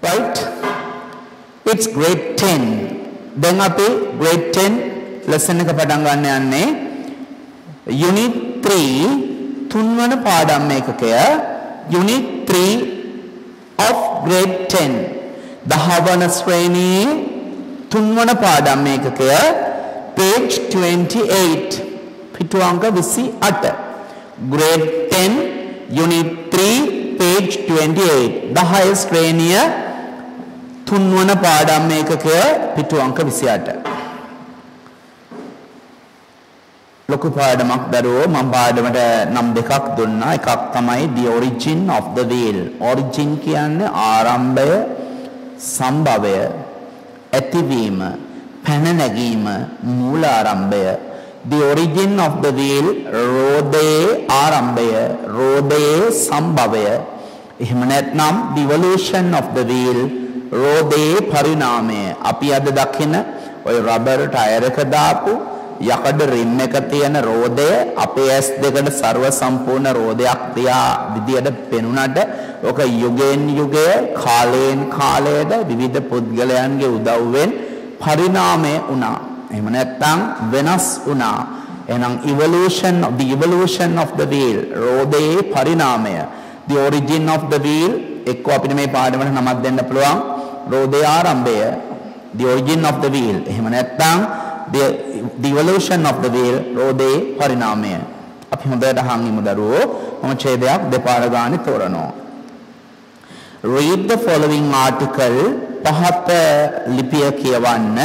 right? It's grade 10. Then api grade 10 lesson එක පටන් ගන්න යන්නේ unit 3 තුන්වන පාඩම් එකකය unit 3 of grade 10 දහවන ශ්‍රේණියේ තුන්වන පාඩම් එකකය page 28 පිටු අංක 28 grade 10 unit 3 page 28 10 ශ්‍රේණිය තුන්වන පාඩම් එකකය පිටු අංක 28 ලොකු පාඩමක් දරුවෝ මම පාඩමට නම් දෙකක් දුන්නා එකක් තමයි the origin of the wheel origin කියන්නේ ආරම්භය සම්භවය ඇතිවීම පැන නැගීම මූල ආරම්භය the origin of the wheel රෝදයේ ආරම්භය රෝදයේ සම්භවය එහෙම නැත්නම් the evolution of the wheel රෝදයේ පරිණාමය අපි අද දකින ඔය රබර් ටයර් එක දාපු යකඩ රිම් එක තියෙන රෝදය අපේ ඇස් දෙකට ਸਰව සම්පූර්ණ රෝදයක් තියා විදියට පෙනුනට ඔක යුගයෙන් යුගය කාලයෙන් කාලයට විවිධ පුද්ගලයන්ගේ උදව්වෙන් පරිණාමය වුණා. එහෙම නැත්නම් වෙනස් වුණා. එහෙනම් evolution of the wheel රෝදයේ පරිණාමය the origin of the wheel එක්ක අපිට මේ පාඩමට නමක් දෙන්න පුළුවන් රෝදයේ ආරම්භය the origin of the wheel එහෙම නැත්නම් the evolution of the wheel රෝදයේ පරිණාමය අපි හොඳට අහන් දරුවෝ මම ඡේදයක් දෙපාර ගානේ තෝරනවා read the following article පහත ලිපිය කියවන්න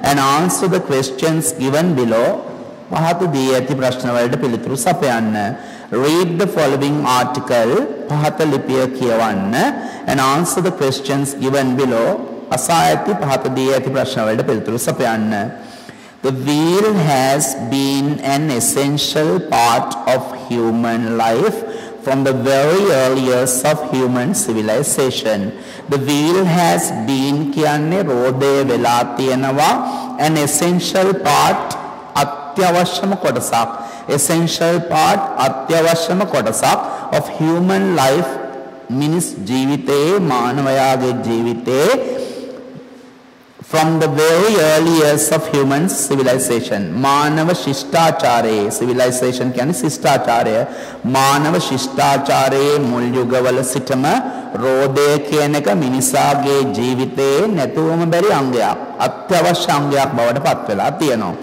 and answer the questions given below පහත දී ඇති ප්‍රශ්න වලට පිළිතුරු සපයන්න read the following article පහත ලිපිය කියවන්න and answer the questions given below අසා ඇති පහත දී ඇති ප්‍රශ්න වලට පිළිතුරු සපයන්න The wheel has been an essential part of human life from the very early years of human civilization. The wheel has been කියන්නේ රෝදේ වෙලා තියෙනවා an essential part අත්‍යවශ්‍යම කොටසක් essential part අත්‍යවශ්‍යම කොටසක් of human life මිනිස් ජීවිතයේ මානවයාගේ ජීවිතයේ from the very early years of human civilization මානව ශිෂ්ටාචාරයේ civilization කියන්නේ ශිෂ්ටාචාරය මානව ශිෂ්ටාචාරයේ මුල් යුගවල සිටම රෝදය කියන එක මිනිසාගේ ජීවිතයේ නැතුවම බැරි අංගයක් අත්‍යවශ්‍ය අංගයක් බවට පත් වෙලා තියෙනවා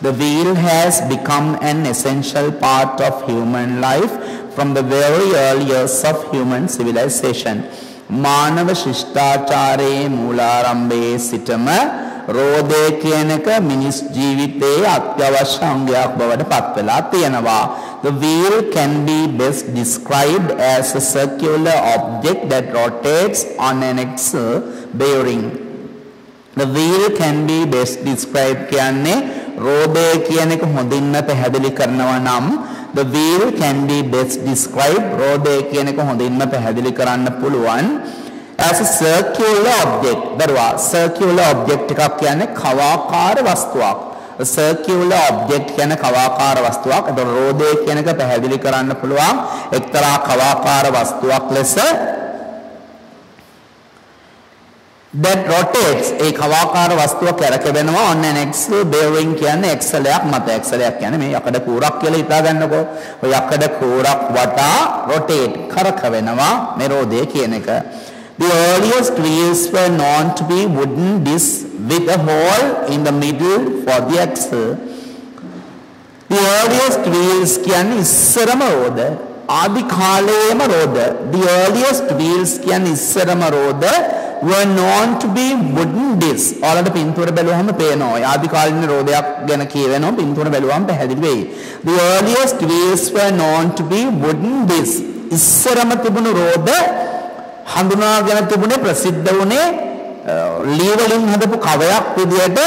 The wheel has become an essential part of human life from the very early years of human civilization මානව ශිෂ්ටාචාරයේ මූලාරම්භයේ සිටම රෝදය කියන එක මිනිස් ජීවිතයේ අත්‍යවශ්‍ය අංගයක් බවට පත් වෙලා තියෙනවා. The wheel can be best described as a circular object that rotates on an axle bearing. The wheel can be best described කියන්නේ රෝදය කියන එක හොඳින්ම පැහැදිලි කරනවා නම් The wheel can be best described රෝදය කියන එක හොඳින්ම පැහැදිලි කරන්න පුළුවන් as a circular object. දරුවා circular object එකක් කියන්නේ කවාකාර වස්තුවක්. A circular object කියන්නේ කවාකාර වස්තුවක්. ඒක රෝදය කියන එක පැහැදිලි කරන්න පුළුවන් එක්තරා කවාකාර වස්තුවක් ලෙස that rotates ඒ කවාකාර වස්තුව කැරකෙනවා on an axle bearing කියන්නේ axle එකක් මත axle එකක් කියන්නේ මේ යකඩ කූරක් කියලා හිතා ගන්නකො ඔය යකඩ කූරක් වටා rotate කරකවෙනවා මේ රෝදය කියන එක The earliest wheels were known to be wooden discs with a hole in the middle for the axle The earliest wheels කියන්නේ ඉස්සරම රෝද ආදි කාලයේම රෝද The earliest wheels කියන්නේ ඉස්සරම රෝද were known to be wooden discs. ඔයාලට පින්තූර බැලුවම පේනවා. ආදි කාලින රෝදයක් ගැන කියවෙනවා පින්තූර බැලුවම පැහැදිලි වෙයි. The earliest wheels were known to be wooden discs. ඉස්සරම තිබුණු රෝද හඳුනාගෙන තිබුණේ ප්‍රසිද්ධ වුණේ ලී වලින් හදපු කවයක් විදියට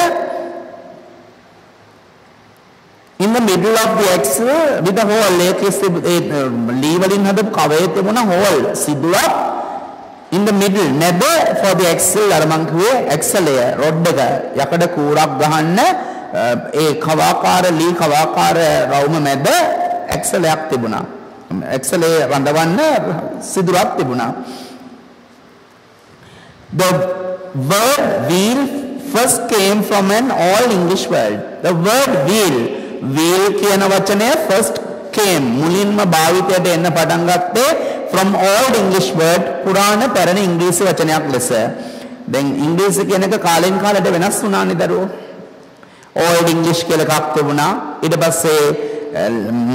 in the middle of the axle with a hole ලී වලින් හදපු කවයේ තිබුණ hole සිදුවක් in the middle නැද for the axle අර මං කිව්වේ axle රොඩ් එක යකඩ කූරක් ගහන්න ඒ කවාකාර ලී කවාකාර රවුම මැද axle එකක් තිබුණා axle රඳවන්න සිදුරක් තිබුණා The word wheel first came from an old English word. The word wheel කියන වචනය first came මුලින්ම භාවිතයට එන්න පටන් ගත්තේ from old English word පුරාණ පැරණි ඉංග්‍රීසි වචනයක් ලෙස. දැන් ඉංග්‍රීසි කියන එක කාලෙන් කාලට වෙනස් වුණානේ දරුවෝ. old English කියලා එකක් තිබුණා. ඊට පස්සේ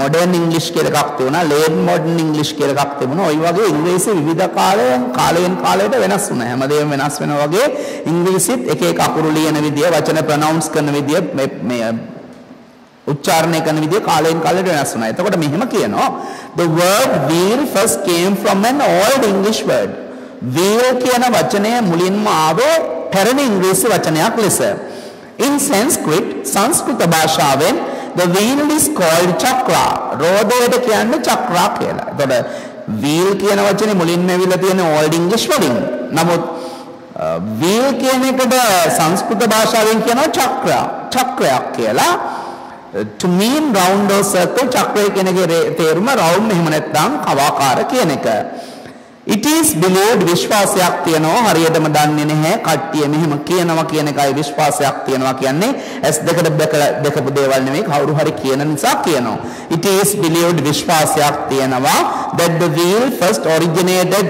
modern English කියලා එකක් තිබුණා. late modern English කියලා එකක් තිබුණා. ওই වගේ ඉංග්‍රීසි විවිධ කාලයෙන් කාලයට වෙනස් වුණා. හැමදේම වෙනස් වෙනවා වගේ ඉංග්‍රීසිත් එක එක අකුරු ලියන විදිය, වචන ප්‍රොනවුන්ස් කරන විදිය, මේ උච්චාරණය කරන විදිය කාලයෙන් කාලයට වෙනස් වුණා. එතකොට මෙහෙම කියනවා the word wheel first came from an old English word. wheel කියන වචනය මුලින්ම ආවේ පැරණි ඉංග්‍රීසි වචනයක් ලෙස. in Sanskrit සංස්කෘත භාෂාවෙන් the wheel is called chakra. රෝදයට කියන්නේ චක්‍රා කියලා. එතකොට wheel කියන වචනේ මුලින්ම ඇවිල්ලා තියෙන old English වලින්. නමුත් wheel කියන එකට සංස්කෘත භාෂාවෙන් කියනවා චක්‍රයක් කියලා. to mean round or circle චක්‍රය කියන එකේ තේරුම round එහෙම නැත්නම් කවාකාර කියන එක. it is believed විශ්වාසයක් තියෙනවා හරියටම දන්නේ නැහැ කට්ටිය මෙහෙම කියනවා කියන එකයි විශ්වාසයක් තියෙනවා කියන්නේ S දෙකට දෙකපු දේවල් නෙමෙයි කවුරු හරි කියන නිසා කියනවා. it is believed විශ්වාසයක් තියෙනවා that the wheel first originated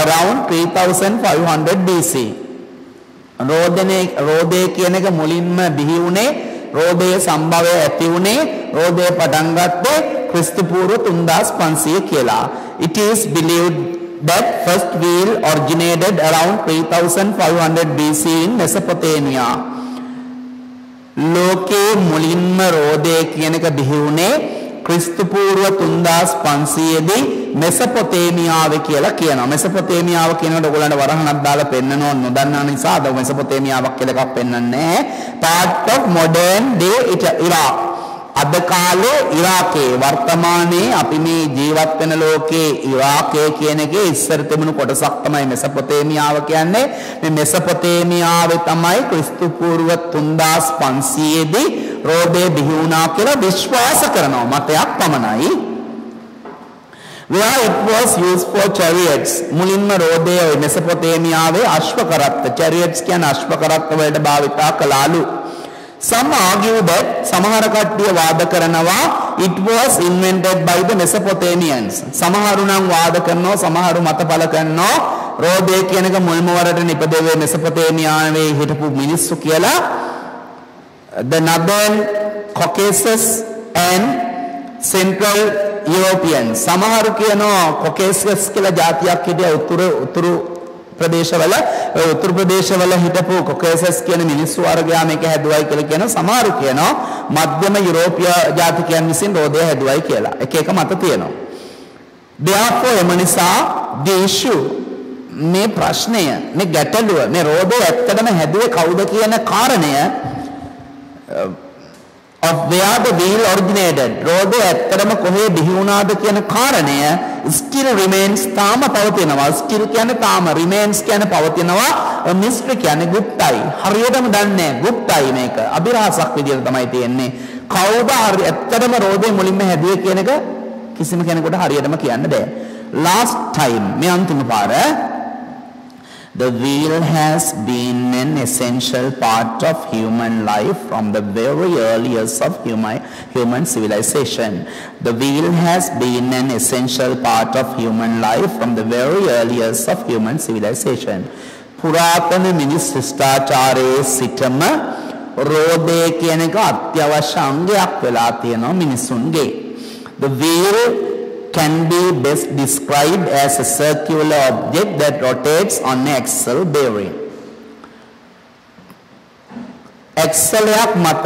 around 3500 BC. රෝදේ කියන එක මුලින්ම බිහි වුණේ රෝදයේ සම්භවය ඇති වුණේ රෝදය පටන් ගත්තේ ක්‍රිස්තු පූර්ව 3500 කියලා. it is believed that first wheel originated around 3500 BC in Mesopotamia. ලෝකේ මුලින්ම රෝදේ කියන එක බිහි වුණේ ක්‍රිස්තු පූර්ව 3500 දී මෙසොපොතේමියාව කියලා කියනවා. මෙසොපොතේමියාව කියනකොට ඔයගොල්ලන්ට වරහණක් දාලා පෙන්නනවා නොදන්නා නිසා අද මෙසොපොතේමියාවක් කියලා එකක් පෙන්වන්නේ නැහැ. part of modern day Iraq. අද කාලේ ඉරාකේ වර්තමානයේ අපි මේ ජීවත් වෙන ලෝකේ ඉරාකේ කියන එකේ ඉස්සර තිබුණු කොටසක් තමයි මෙසොපොතේමියාව කියන්නේ. මේ මෙසොපොතේමියාවේ තමයි ක්‍රිස්තු පූර්ව 3500 දී රෝදේ බිහි වුණා කියලා විශ්වාස කරනවා. මතයක් පමණයි. where it was used for chariots. මුලින්ම රෝදේ මෙසොපොතේමියාවේ අශ්ව කරත්ත chariots කියන අශ්ව කරත්ත වලට භාවිතා කළාලු. some argue that සමහර කට්ටිය වාද කරනවා it was invented by the Mesopotamians. සමහරු නම් වාද කරනවා සමහරු මතපල කරනවා රෝදේ කියන එක මුල්ම වරට නිපදෙවේ මෙසොපොතේමියාවේ හිටපු මිනිස්සු කියලා. the northern Caucasus and central Europeans. සමහරු කියනවා Caucasus කියලා ජාතියක් හිටිය උතුරු ප්‍රදේශවල උතුරු ප්‍රදේශවල හිටපු කොකේසස් කියන මිනිස්සු වර්ගයා මේක හැදුවයි කියලා කියන සමහරු කියනවා මධ්‍යම යුරෝපීය ජාතිකයන් විසින් රෝදය හැදුවයි කියලා. එක එක මත තියෙනවා. therefore එම නිසා the issue මේ ප්‍රශ්නය මේ ගැටලුව මේ රෝදය ඇත්තටම හැදුවේ කවුද කියන කාරණය of where the wheel originated. රෝදය ඇත්තටම කොහේ බිහි වුණාද කියන කාරණය still remains තාම පවතිනවා. still කියන්නේ තාම, remains කියන්නේ පවතිනවා, mystery කියන්නේ গুপ্তයි. හරියටම දන්නේ නැහැ. গুপ্তයි මේක. අභිරහසක් විදියට තමයි තියෙන්නේ. කවුද ඇත්තටම රෝදේ මුලින්ම හැදුවේ කියන එක කිසිම කෙනෙකුට හරියටම කියන්න බෑ. last time මේ අන්තිම පාර the wheel has been an essential part of human life from the very earliest of human civilization. The wheel has been an essential part of human life from the very earliest of human civilization. පුරාතන මිනිස් ශිෂ්ටාචාරයේ සිටම රෝදේ කියන එක අත්‍යවශ්‍ය අංගයක් වෙලා තියෙනවා මිනිසුන්ගේ. The wheel can be best described as a circular object that rotates on an axle bearing. axleයක් මත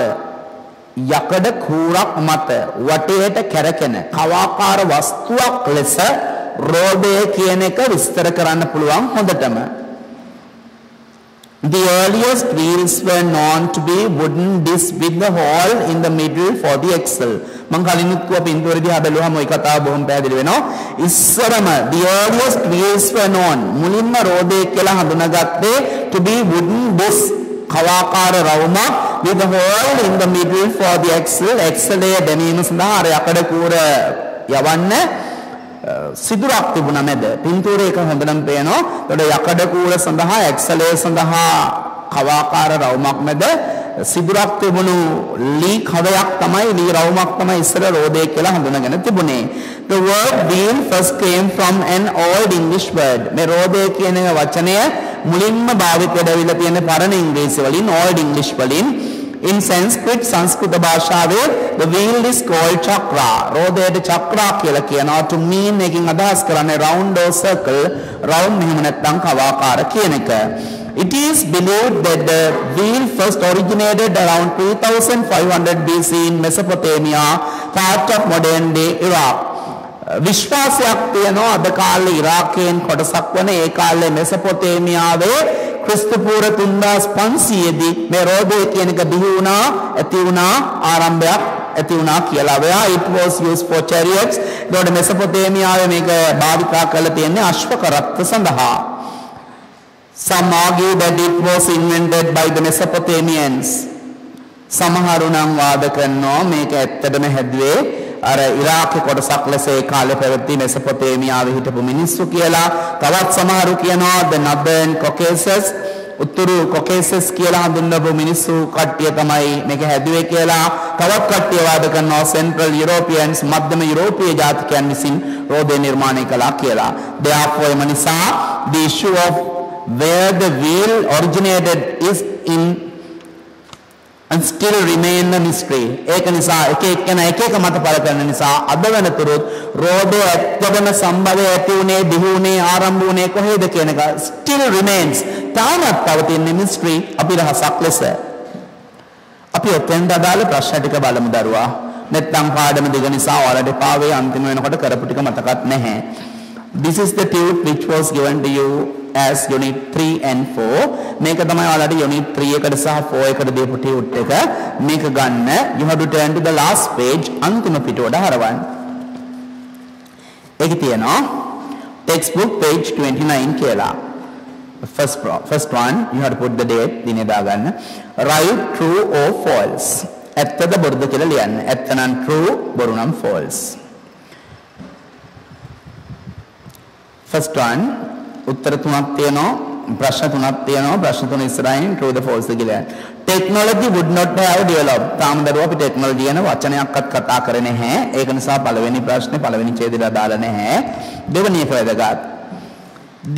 යකඩ කූරක් මත වටේට කැරකෙන කවාකාර වස්තුවක් ලෙස රෝදය කියන එක විස්තර කරන්න පුළුවන් හොඳටම. The earliest wheels were known to be wooden discs with the hole in the middle for the axle. මම කලිනුත් කිව්වා පින්තූරේදී හදලුවාම ওই කතාව බොහොම පැහැදිලි වෙනවා. ඉස්සරම the earliest wheels were known මුලින්ම රෝදේ කියලා හඳුනාගත්තේ to be wooden discs කවාකාර රවුමක් with the hole in the middle for the axle. axle එක දැමීම සඳහා අර යකඩ කූර යවන්න සිදුරක් තිබුණා මැද. පින්තූරේ එක හොඳ නම් පේනවා. ඒකට යකඩ කූර සඳහා ඇක්සලේ සඳහා කවාකාර රවුමක් මැද සිදුරක් තිබුණු ලී කවයක් තමයි ලී රවුමක් තමයි ඉස්සර රෝදේ කියලා හඳුනගෙන තිබුණේ. The word wheel first came from an old English word. මේ රෝදේ කියන වචනය මුලින්ම භාවිතයට ඇවිල්ලා තියෙන පරණ ඉංග්‍රීසි වලින් old English වලින්. In Sanskrit සංස්කෘත භාෂාවේ the wheel is called chakra. රෝදයට chakra කියලා කියනවා. To mean එකකින් අදහස් කරන්නේ round or circle. round මෙහෙම නැත්නම් කවාකාර කියන එක. It is believed that the wheel first originated around 3500 BC in Mesopotamia, part of modern day Iraq. විශ්වාසයක් තියෙනවා අද කාලේ ඉරාකයෙන් කොටසක් වන ඒ කාලේ මෙසොපොතේමියාවේ ක්‍රිස්තු පූර්ව 3500 දී මේ රෝදේ කියන එක බිහි වුණා ඇති වුණා ආරම්භයක් ඇති වුණා කියලා. Where it was used for chariots. ඒකට මෙසොපොතේමියාවේ මේක භාවිතා කරලා තියෙන්නේ අශ්ව කරත්ත සඳහා. Some argue that it was invented by the Mesopotamians. සමහරු නම් වාද කරනවා මේක ඇත්තටම හැදුවේ අර ඉරාකේ කොටසක් ලෙස ඒ කාලේ පැවති මෙසොපොතේමියාවේ හිටපු මිනිස්සු කියලා. තවත් සමහරු කියනවා the northern Caucasus උතුරු කොකේසස් කියලා හඳුන්වපු මිනිස්සු කට්ටිය තමයි මේක හැදුවේ කියලා. තවත් කට්ටිය වාද කරනවා Central Europeans මධ්‍යම යුරෝපීය ජාතිකයන් විසින් රෝදේ නිර්මාණය කළා කියලා. Therefore එම නිසා the issue of where the wheel originated is in and still remain a mystery. ඒක නිසා එක මත පළ කරන නිසා අද වෙනතුරුත් රෝදේ ඇත්තටම සම්භවය ඇති උනේ බිහි උනේ ආරම්භ උනේ කොහේද කියන එක still remains. තාමත් පවතින mystery අපි රහසක් ලෙස. අපි ඔතෙන්ට අදාළ ප්‍රශ්න ටික බලමු දරුවා. නැත්නම් පාඩම දිග නිසා ඔයාලට පාවේ අන්තිම වෙනකොට කරපු ටික මතකත් නැහැ. This is the tube which was given to you as unit 3 and 4. මේක තමයි ඔයාලට unit 3 එකට සහ 4 එකට දීපු tube එක. මේක ගන්න. You have to turn to the last page. අන්තිම පිටුවට හරවන්න. ඒක තියෙනවා textbook page 29 කියලා. First one you have to put the date දිනේ දාගන්න. Write true or false. ඇත්තද බොරුද කියලා ලියන්න. ඇත්ත නම් true, බොරු නම් false. First one උත්තර තුනක් තියෙනවා ප්‍රශ්න තුනක් තියෙනවා ප්‍රශ්න තුන ඉස්සරහින් true the false කියලා. Technology would not have developed. තාම දරුවා අපි ටෙක්නොලොජි ගැන වචනයක්වත් කතා කරන්නේ නැහැ. ඒක නිසා පළවෙනි ප්‍රශ්නේ පළවෙනි ඡේදයට අදාළ නැහැ. දෙවෙනි එක වැදගත්.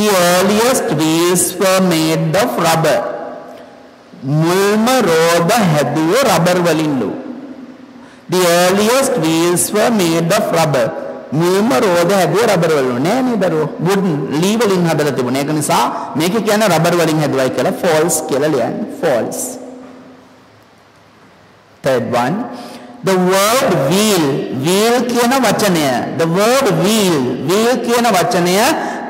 The earliest wheels were made of rubber. මුල්ම රෝද හැදුවේ rubber වලින්ලු. The earliest wheels were made of rubber. මුල්ම රෝද හැදුවේ රබර් වලින් නෑ නේද දරුවෝ? wooden ලී වලින් හදලා තිබුණේ. ඒක නිසා මේක කියන්නේ රබර් වලින් හැදුවයි කියලා false කියලා ලියන්න. false. Third one, the word wheel කියන වචනය, the word wheel කියන වචනය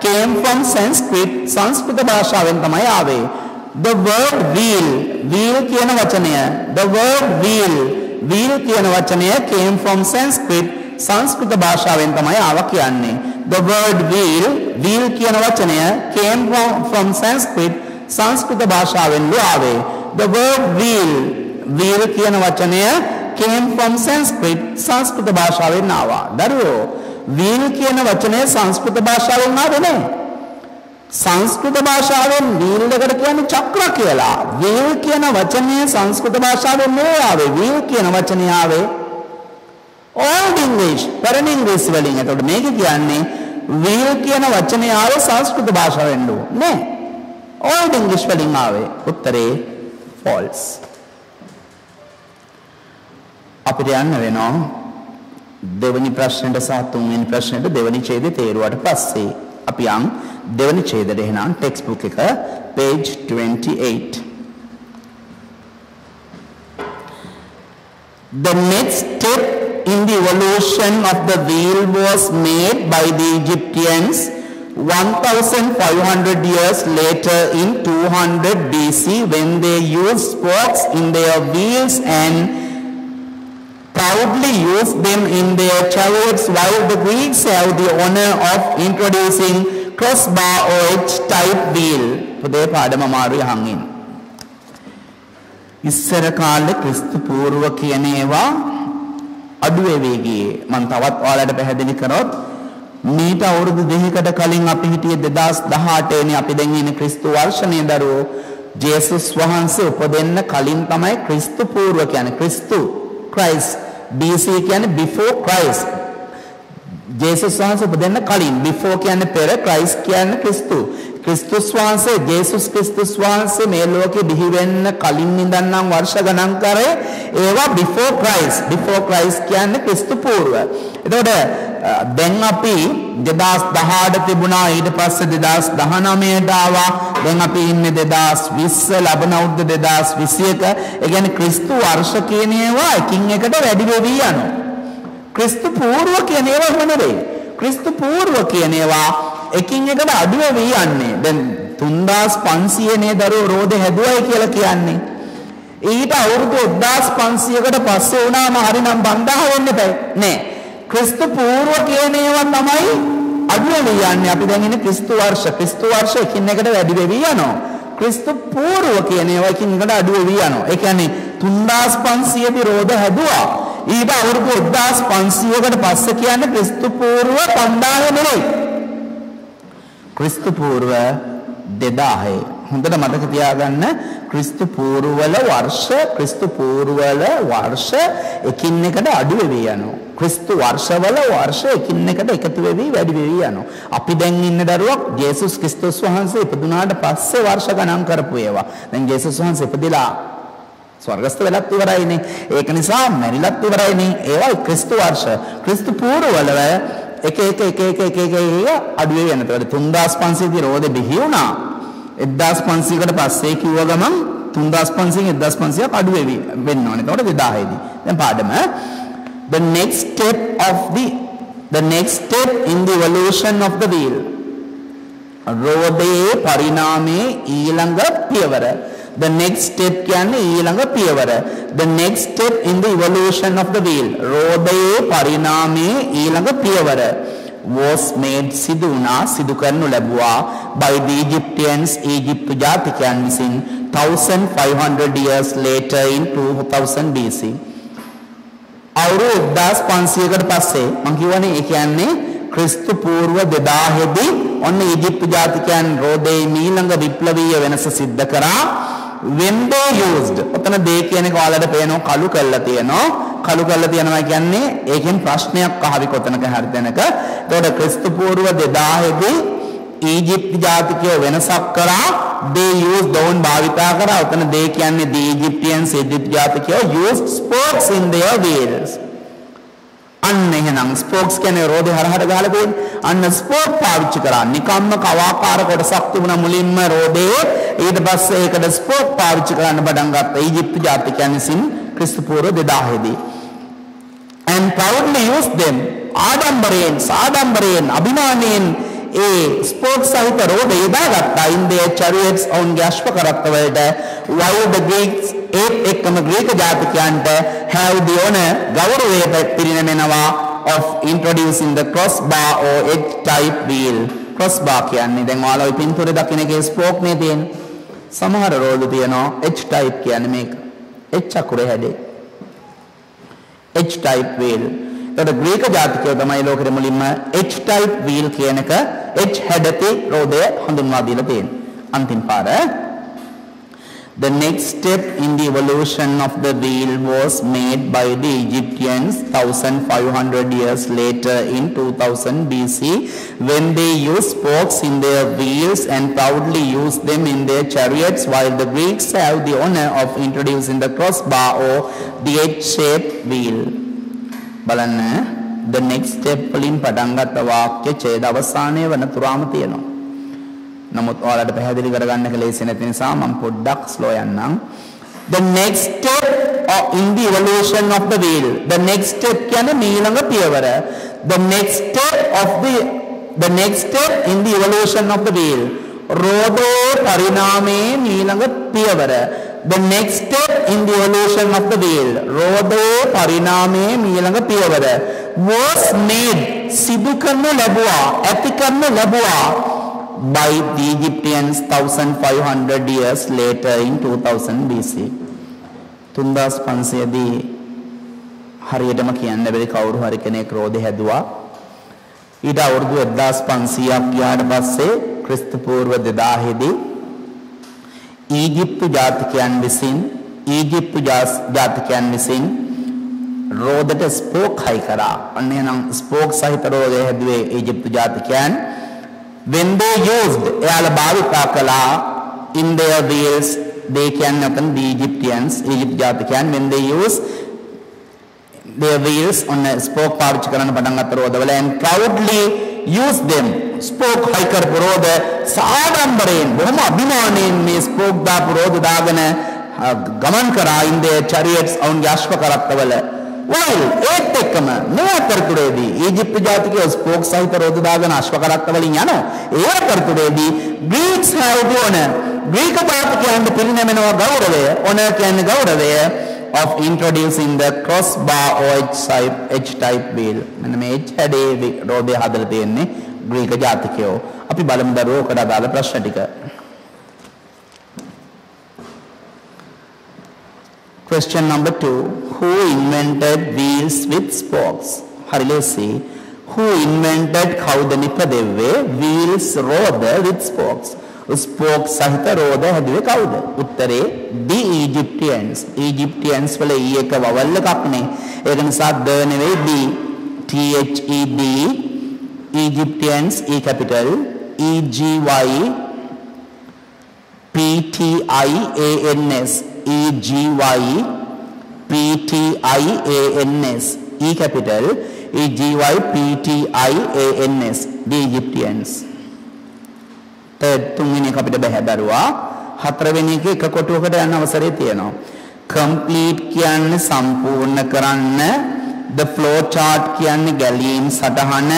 came from Sanskrit. සංස්කෘත භාෂාවෙන් තමයි ආවේ. The word wheel කියන වචනය, the word wheel කියන වචනය came from Sanskrit. සංස්කෘත භාෂාවෙන් තමයි ආවා කියන්නේ. The word wheel කියන වචනය came from Sanskrit. සංස්කෘත භාෂාවෙන් ආවේ. The word wheel කියන වචනය came from Sanskrit. සංස්කෘත භාෂාවෙන් ආවා. දරුවෝ wheel කියන වචනය සංස්කෘත භාෂාවෙන් ආවේ නෑ. සංස්කෘත භාෂාවෙන් wheel එකට කියන්නේ චක්‍ර කියලා. wheel කියන වචනය සංස්කෘත භාෂාවෙන් නෙවෙයි ආවේ. wheel කියන වචනය ආවේ old English, පරණ ඉංග්‍රීසි වලින්. එතකොට මේක කියන්නේ wheel කියන වචනේ ආවේ සංස්කෘත භාෂාවෙන් නේ. old English වලින් ආවේ. උත්තරේ false. අපිට යන්න වෙනවා දෙවෙනි ප්‍රශ්නෙට සහ තුන්වෙනි ප්‍රශ්නෙට දෙවෙනි ඡේදය තේරුවාට පස්සේ. අපි යන් දෙවෙනි ඡේදයට එහෙනම් textbook එක page 28. The next step in the evolution of the wheel was made by the Egyptians 1500 years later in 200 BC when they used spokes in their wheels and proudly used them in their chariots, while the Greeks have the honor of introducing crossbar or H-type wheel. පුතේ පාඩම අමාරුයි අහන්න. ඉස්සර කාලේ ක්‍රිස්තු පූර්ව කියන ඒවා අඩු වෙවි ගියේ. මම තවත් ඔයාලට පැහැදිලි කරොත් මීට අවුරුදු 2කට කලින් අපි හිටියේ 2018 නේ අපි දැන් ඉන්නේ ක්‍රිස්තු වර්ෂනේ දරුවෝ. ජේසුස් වහන්සේ උපදින්න කලින් තමයි ක්‍රිස්තු පූර්ව කියන්නේ. ක්‍රිස්තු Christ BC කියන්නේ before Christ. ජේසුස් වහන්සේ උපදින්න කලින් before කියන්නේ පෙර Christ කියන්නේ ක්‍රිස්තු. ක්‍රිස්තුස් වහන්සේ ජේසුස් ක්‍රිස්තුස් වහන්සේ මේ ලෝකෙ බිහි වෙන්න කලින් ඉඳන්නම් වර්ෂ ගණන් කරේ ඒවා before Christ කියන්නේ ක්‍රිස්තු පූර්ව. එතකොට දැන් අපි 2018 තිබුණා ඊට පස්සේ 2019ට ආවා දැන් අපි ඉන්නේ 2020 ලබන අවුරුද්ද 2021 ඒ කියන්නේ ක්‍රිස්තු වර්ෂ කියන ඒවා එකින් එකට වැඩි වෙවි යනවා. ක්‍රිස්තු පූර්ව කියන ඒවා මොන නෙවෙයි. ක්‍රිස්තු පූර්ව කියන ඒවා එකින් එකට අඩු වෙවි යන්නේ. දැන් 3500 නේ දරුවෝ රෝද හැදුවයි කියලා කියන්නේ. ඊට අවුරුදු 1500කට පස්සේ වුණාම හරිනම් 5000 වෙන්න බෑ නෑ. ක්‍රිස්තු පූර්ව කියන ඒවා තමයි අඩු වෙවි යන්නේ. අපි දැන් ඉන්නේ ක්‍රිස්තු වර්ෂ එකින් එකට වැඩි වෙවි යනවා. ක්‍රිස්තු පූර්ව කියන ඒවා එකින් එකට අඩු වෙවි යනවා. ඒ කියන්නේ 3500 දී රෝද හැදුවා. ඊට අවුරුදු 1500කට පස්සේ කියන්නේ ක්‍රිස්තු පූර්ව 5000 නෙවෙයි. ක්‍රිස්තු පූර්ව 2000. හොඳට මතක තියාගන්න ක්‍රිස්තු පූර්ව වල වර්ෂ එකින් එකට අඩු වෙවි යනවා. ක්‍රිස්තු වර්ෂවල වර්ෂ එකින් එකට එකතු වෙවි වැඩි වෙවි යනවා. අපි දැන් ඉන්න දරුවක් ජේසුස් ක්‍රිස්තුස් වහන්සේ ඉපදුනාට පස්සේ වර්ෂ ගණන් කරපු ඒවා. දැන් ජේසුස් වහන්සේ ඉපදිලා ස්වර්ගස්ථ වෙලත් ඉවරයිනේ. ඒක නිසා මැරිලත් ඉවරයිනේ. ඒවා ක්‍රිස්තු වර්ෂ. ක්‍රිස්තු පූර්ව වල එක අඩු වෙවි යනවා. ඒකට 3500 දී රෝදේ බිහි වුණා. 1500කට පස්සේ කිව්ව ගමන් 3500 1500ක් අඩු වෙවි වෙන්න ඕනේ. එතකොට 2000 දී. දැන් පාඩම the next step in the evolution of the wheel. රෝදේ පරිණාමයේ ඊළඟ පියවර. The next step කියන්නේ ඊළඟ පියවර. The next step in the evolution of the wheel. රෝදේ පරිණාමයේ ඊළඟ පියවර was made සිදු කරනු ලැබුවා by the Egyptians ඊජිප්තු ජාතිකයන් විසින් 1500 years later in 2000 BC. අවුරුදු 1500කට පස්සේ මම කියවනේ ඒ කියන්නේ ක්‍රිස්තු පූර්ව 2000 දී ඔන්න ඊජිප්තු ජාතිකයන් රෝදේ ඊළඟ විප්ලවීය වෙනස සිද්ධ කරා. when they used ඔතන දේ කියන එක ඔයාලට පේනවා කළු කරලා තියෙනවා කියන්නේ ඒකෙන් ප්‍රශ්නයක් අහවි කොතනක හරි තැනක. එතකොට ක්‍රිස්තු පූර්ව 2000 දී ඊජිප්තු ජාතිකයෝ වෙනසක් කරා. they used දෝන් භාවිතා කරා. ඔතන දේ කියන්නේ the Egyptians Egypt ජාතිකයෝ used spokes in their wheels. අන්න එහෙනම් ස්පෝක්ස් කියන්නේ රෝදේ හරහට ගහලා තියෙන්නේ. අන්න ස්පෝක් පාවිච්චි කරා. නිකම්ම කවාකාර කොටසක් තිබුණා මුලින්ම රෝදේ. ඊට පස්සේ ඒකට ස්පෝක් පාවිච්චි කරන්න පටන් ගත්තා ඊජිප්තු ජාතිකයන් විසින් ක්‍රිස්තු පූර්ව 2000 දී. and proudly used them ආඩම්බරයෙන් අභිමානයෙන් ඒ ස්පෝක් සහිත රෝදේ යොදාගත්තා in their chariots ඔවුන්ගේ අශ්ව කරත්ත වලට. while the Greeks එක්කම ග්‍රීක ජාතිකයන්ට have the honor ගෞරවයට පිරිනමනවා of introducing the crossbar or edge type wheel. crossbar කියන්නේ දැන් ඔයාලා ওই පින්තූරේ දකින්න එකේ ස්පෝක් නේ තියෙන්නේ. සමහර රෝද තියෙනවා edge type කියන්නේ මේක. edge අකුරේ හැදේ. edge type wheel. ඒතර ග්‍රීක ජාතිකයෝ තමයි ලෝකෙට මුලින්ම edge type wheel කියන එක edge හැඩති රෝදය හඳුන්වා දීලා තියෙන්නේ. අන්තිම පාර the next step in the evolution of the wheel was made by the Egyptians 1500 years later in 2000 BC when they used spokes in their wheels and proudly used them in their chariots, while the Greeks have the honor of introducing the crossbar or the edge-shaped wheel. බලන්න the next step වලින් පටන් ගත්ත වාක්‍ය ඡේද අවසානයේ වන තුරාම තියෙනවා. නමුත් ඔයාලට පැහැදිලි කරගන්න ලේසි නැති නිසා මම පොඩ්ඩක් slow යන්නම්. the next step in the evolution of the wheel. the next step කියන්නේ ඊළඟ පියවර. the next step in the evolution of the wheel. රෝදේ පරිණාමයේ ඊළඟ පියවර. the next step in the evolution of the wheel. රෝදේ පරිණාමයේ ඊළඟ පියවර was made සිදු කරනු ලැබුවා ඇති කරනු ලැබුවා by the Egyptians 1500 years later in 2000 BC. 3500 දී හරියටම කියන්න බැරි කවුරු හරි කෙනෙක් රෝදේ හැදුවා. ඊට අවුරුදු 1500ක් ගියාට පස්සේ ක්‍රිස්තු පූර්ව 2000 දී ඊජිප්තු ජාතිකයන් විසින් රෝදට ස්පෝක් හයි කරා. අන්න එහෙනම් ස්පෝක් සහිත රෝදය හැදුවේ ඊජිප්තු ජාතිකයන්. when they used එයාලා භාවිතා කළා in their wheels they කියන්නේ ඔතන the Egyptians Egypt ජාතිකයන් when they use their wheels on a spoke පාවිච්චි කරන්න පටන් ගත්ත රෝදවල and proudly use them spoke high කරපු රෝද සාඩම්බරයෙන් බොහොම අභිමානයෙන් මේ spoke දාපු රෝද දාගෙන ගමන් කරා in their chariots ඔවුන්ගේ අශ්ව කරත්තවල while ඒත් එක්කම මේ අතරතුරේදී ඊජිප්තු ජාතිකයෝ spoke සහිත රෝද දාගෙන අශ්ව කරත්තවලින් යනවා. ඒ අතරතුරේදී Greeks have honor ග්‍රීක ජාතිකයන්ට පිරිනැමෙනවා ගෞරවය honor කියන්නේ ගෞරවය of introducing the crossbar or H type wheel. මෙන්න මේ H හැඩේ රෝදය හදලා තියෙන්නේ ග්‍රීක ජාතිකයෝ. අපි බලමු දරුවෝකට අදාළ ප්‍රශ්න ටික. Question number 2. Who invented wheels with spokes? හරි ලේසි. Who invented කවුද නිපදෙව්වේ wheels රෝද with spokes? ස්පෝක් සහිත රෝද හැදුවේ කවුද? උත්තරේ the Egyptians. Egyptians වල e එක වවල් එකක් නේ. ඒක නිසා the නෙවෙයි the. THED Egyptians E capital EGYPTIANS EGYPTIANS E capital EGYPTIANS the Egyptians. තුන්වෙනි එක අපිට බෑ දරුවා. හතරවෙනි එක එක කොටුවකට යන අවසරය තියෙනවා. complete කියන්නේ සම්පූර්ණ කරන්න. the flow chart කියන්නේ ගැලීම් සටහන.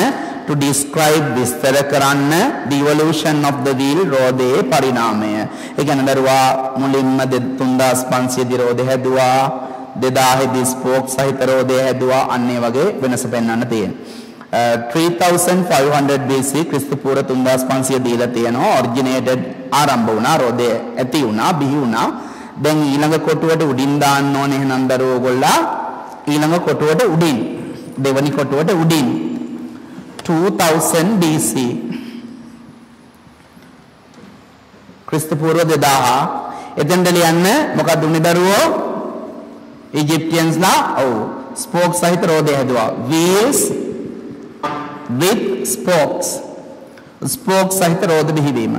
to describe විස්තර කරන්න. the evolution of the wheel රෝදයේ පරිණාමය. ඒ කියන්නේ දරුවා මුලින්ම 3500 දී රෝදය හැදුවා. 2000 දී ස්පෝක් සහිත රෝදය හැදුවා. අන්න ඒ වගේ වෙනස පෙන්වන්න තියෙනවා. 3500 BC ක්‍රිස්තු පූර්ව 3500 දීලා තියෙනවා. originated ආරම්භ වුණා රෝදය ඇති වුණා බිහි වුණා. දැන් ඊළඟ කොටුවට උඩින් දාන්න ඕනේ එහෙනම් දරුවෝ ඔයගොල්ලා ඊළඟ කොටුවට උඩින් දෙවනි කොටුවට උඩින් 2000 BC ක්‍රිස්තු පූර්ව 2000 එතෙන්ද ලියන්න මොකක්ද උනේ දරුවෝ Egyptians ලා ඔව් ස්පෝක් සහිත රෝදය හැදුවා wheels with spokes spokes සහිත රෝද බිහිවීම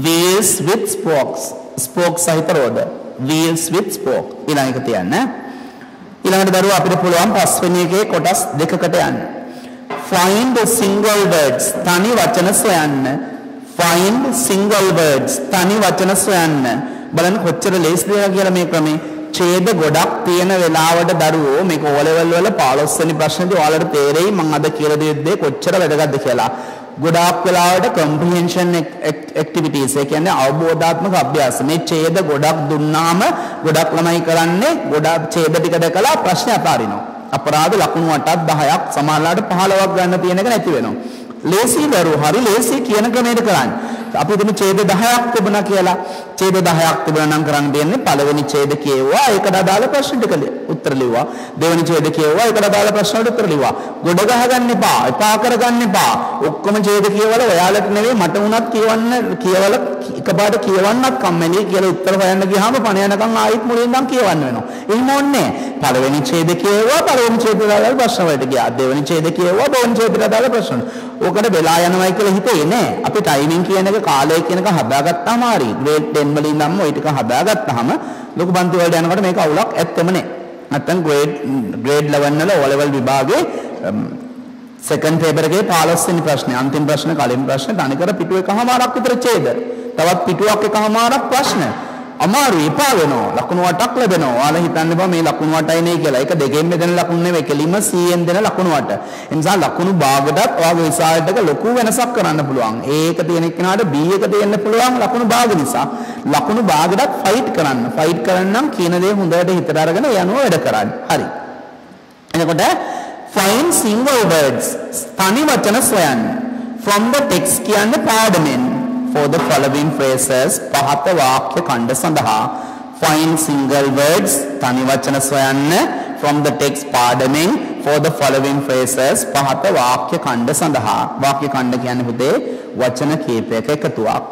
wheels with spokes spokes සහිත රෝද wheels with spoke ඊළඟ එක තියන්න ඊළඟට දරුවා අපිට පුළුවන් පස්වෙනි එකේ කොටස් දෙකකට යන්න find single words තනි වචන සොයන්න find single words තනි වචන සොයන්න බලන්න කොච්චර ලේසිද කියලා මේ ක්‍රමේ ඡේද ගොඩක් තියෙන වෙලාවට දරුවෝ මේක O level වල 15 වෙනි ප්‍රශ්නේදී ඔයාලට තේරෙයි මම අද කියලා දෙද්දී කොච්චර වැදගත්ද කියලා. ගොඩාක් වෙලාවට comprehension activities ඒ කියන්නේ අවබෝධාත්මක අභ්‍යාස. මේ ඡේද ගොඩක් දුන්නාම ගොඩක් ළමයි කරන්නේ ගොඩක් ඡේද ටික දැකලා ප්‍රශ්න අතාරිනවා. අපරාධ ලකුණු 8ක් 10ක් සමහරලාට 15ක් ගන්න තියෙන එක නැති වෙනවා. ලේසි දරුවෝ හරි ලේසි කියන ක්‍රමයට කරන්නේ. අපි හිතමු ඡේද 10ක් තිබුණා කියලා. ඡේද 10ක් තිබුණා නම් කරන්න දෙන්නේ පළවෙනි ඡේද කියෙව්වා ඒකට අදාළ ප්‍රශ්න ටික උත්තර ලිව්වා. දෙවෙනි ඡේද කියෙව්වා ඒකට අදාළ ප්‍රශ්න වලට උත්තර ලිව්වා. ගොඩ ගහගන්න එපා. එපා කරගන්න එපා. ඔක්කොම ඡේද කියවල ඔයාලට නෙවෙයි මට උනත් කියවල එකපාරට කියවන්නත් කම්මැලි කියලා උත්තර හොයන්න ගියාම පණ යනකම් ආයෙත් මුලින් ඉඳන් කියවන්න වෙනවා. එහෙම ඕනේ නැහැ. පළවෙනි ඡේද කියෙව්වා පළවෙනි ඡේදයට අදාළ ප්‍රශ්න වලට ගියා. දෙවෙනි ඡේද කියෙව්වා දෙවෙනි ඡේදයට අදාළ ප්‍රශ්න. ඕකට වෙලා යනවයි කියලා හිතේ නෑ. අපි ටයිමින් කියන එක කාලය කියන එක හදාගත්තාම හරි. grade 10 වලින් නම් ওই ටික හදාගත්තාම ලොකු පන්ති වලට යනකොට මේක අවුලක් ඇත්තෙම නෑ. නැත්තම් grade 11 වල O level විභාගේ second paper එකේ 15 වෙනි ප්‍රශ්නේ අන්තිම ප්‍රශ්න කලින් ප්‍රශ්න තනිකර පිටු එකමාරක් විතර ඡේද. තවත් පිටුවක් එකමාරක් ප්‍රශ්න. අමාරු එපා වෙනවා. ලකුණු 8ක් ලැබෙනවා. ඔයාලා හිතන්න එපා මේ ලකුණු 8යි නේ කියලා. ඒක දෙකෙන් බෙදෙන ලකුණු නෙවෙයි. කෙලින්ම C ෙන් දෙන ලකුණු 8. ඒ නිසා ලකුණු භාගයටත් ඔයාගේ රිසල්ට් එක ලොකු වෙනසක් කරන්න පුළුවන්. A එක තියෙන කෙනාට B එක දෙන්න පුළුවන් ලකුණු භාග නිසා. ලකුණු භාගයටත් ෆයිට් කරන්න. ෆයිට් කරන්න නම් කියන දේ හොඳට හිතට අරගෙන යනවා වැඩ කරන්න. හරි. එතකොට find single words තනි වචන සොයන්න. from the text කියන්නේ පාඩමෙන්. for the following phrases පහත වාක්‍ය ඛණ්ඩ සඳහා find single words තනි වචන සොයන්න from the text පාඩමෙන් for the following phrases පහත වාක්‍ය ඛණ්ඩ සඳහා වාක්‍ය ඛණ්ඩ කියන්නේ පුතේ වචන කීපයක එකතුවක්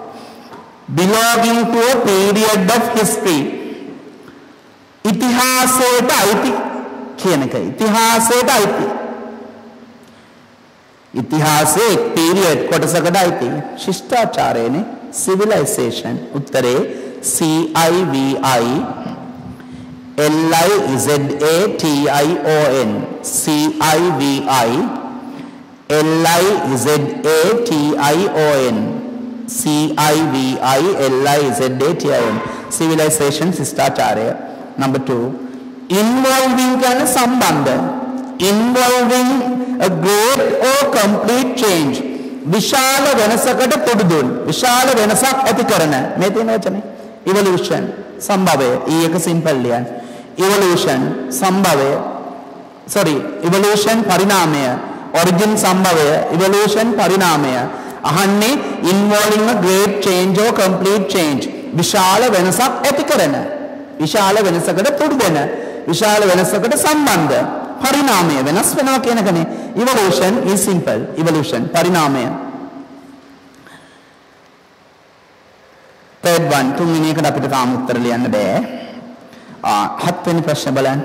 belonging to a period of history ඉතිහාසයට අයිති කියන එක ඉතිහාසයට අයිති ඉතිහාසයේ period කොටසකට අයිති ශිෂ්ටාචාරයනේ civilization උත්තරේ CIVILIZATION CIVILIZATION civilization ශිෂ්ටාචාරය number 2 involving කියන සම්බන්ධ involving a great or complete change විශාල වෙනසකට පුදුදුන් විශාල වෙනසක් ඇති කරන මේ තියෙන වචනේ evolution සම්භවය ඊයක සිම්පල් ලියන්න evolution සම්භවය evolution පරිණාමය origin සම්භවය evolution පරිණාමය අහන්නේ involving a great change or complete change විශාල වෙනසක් ඇති කරන විශාල වෙනසකට පුදුදෙන විශාල වෙනසකට සම්බන්ධ පරිණාමය වෙනස් වෙනවා කියන කනේ evolution is simple evolution පරිණාමය third one තුන්වෙනි එකට අපිට තාම උත්තර ලියන්න බෑ හත්වෙනි ප්‍රශ්න බලන්න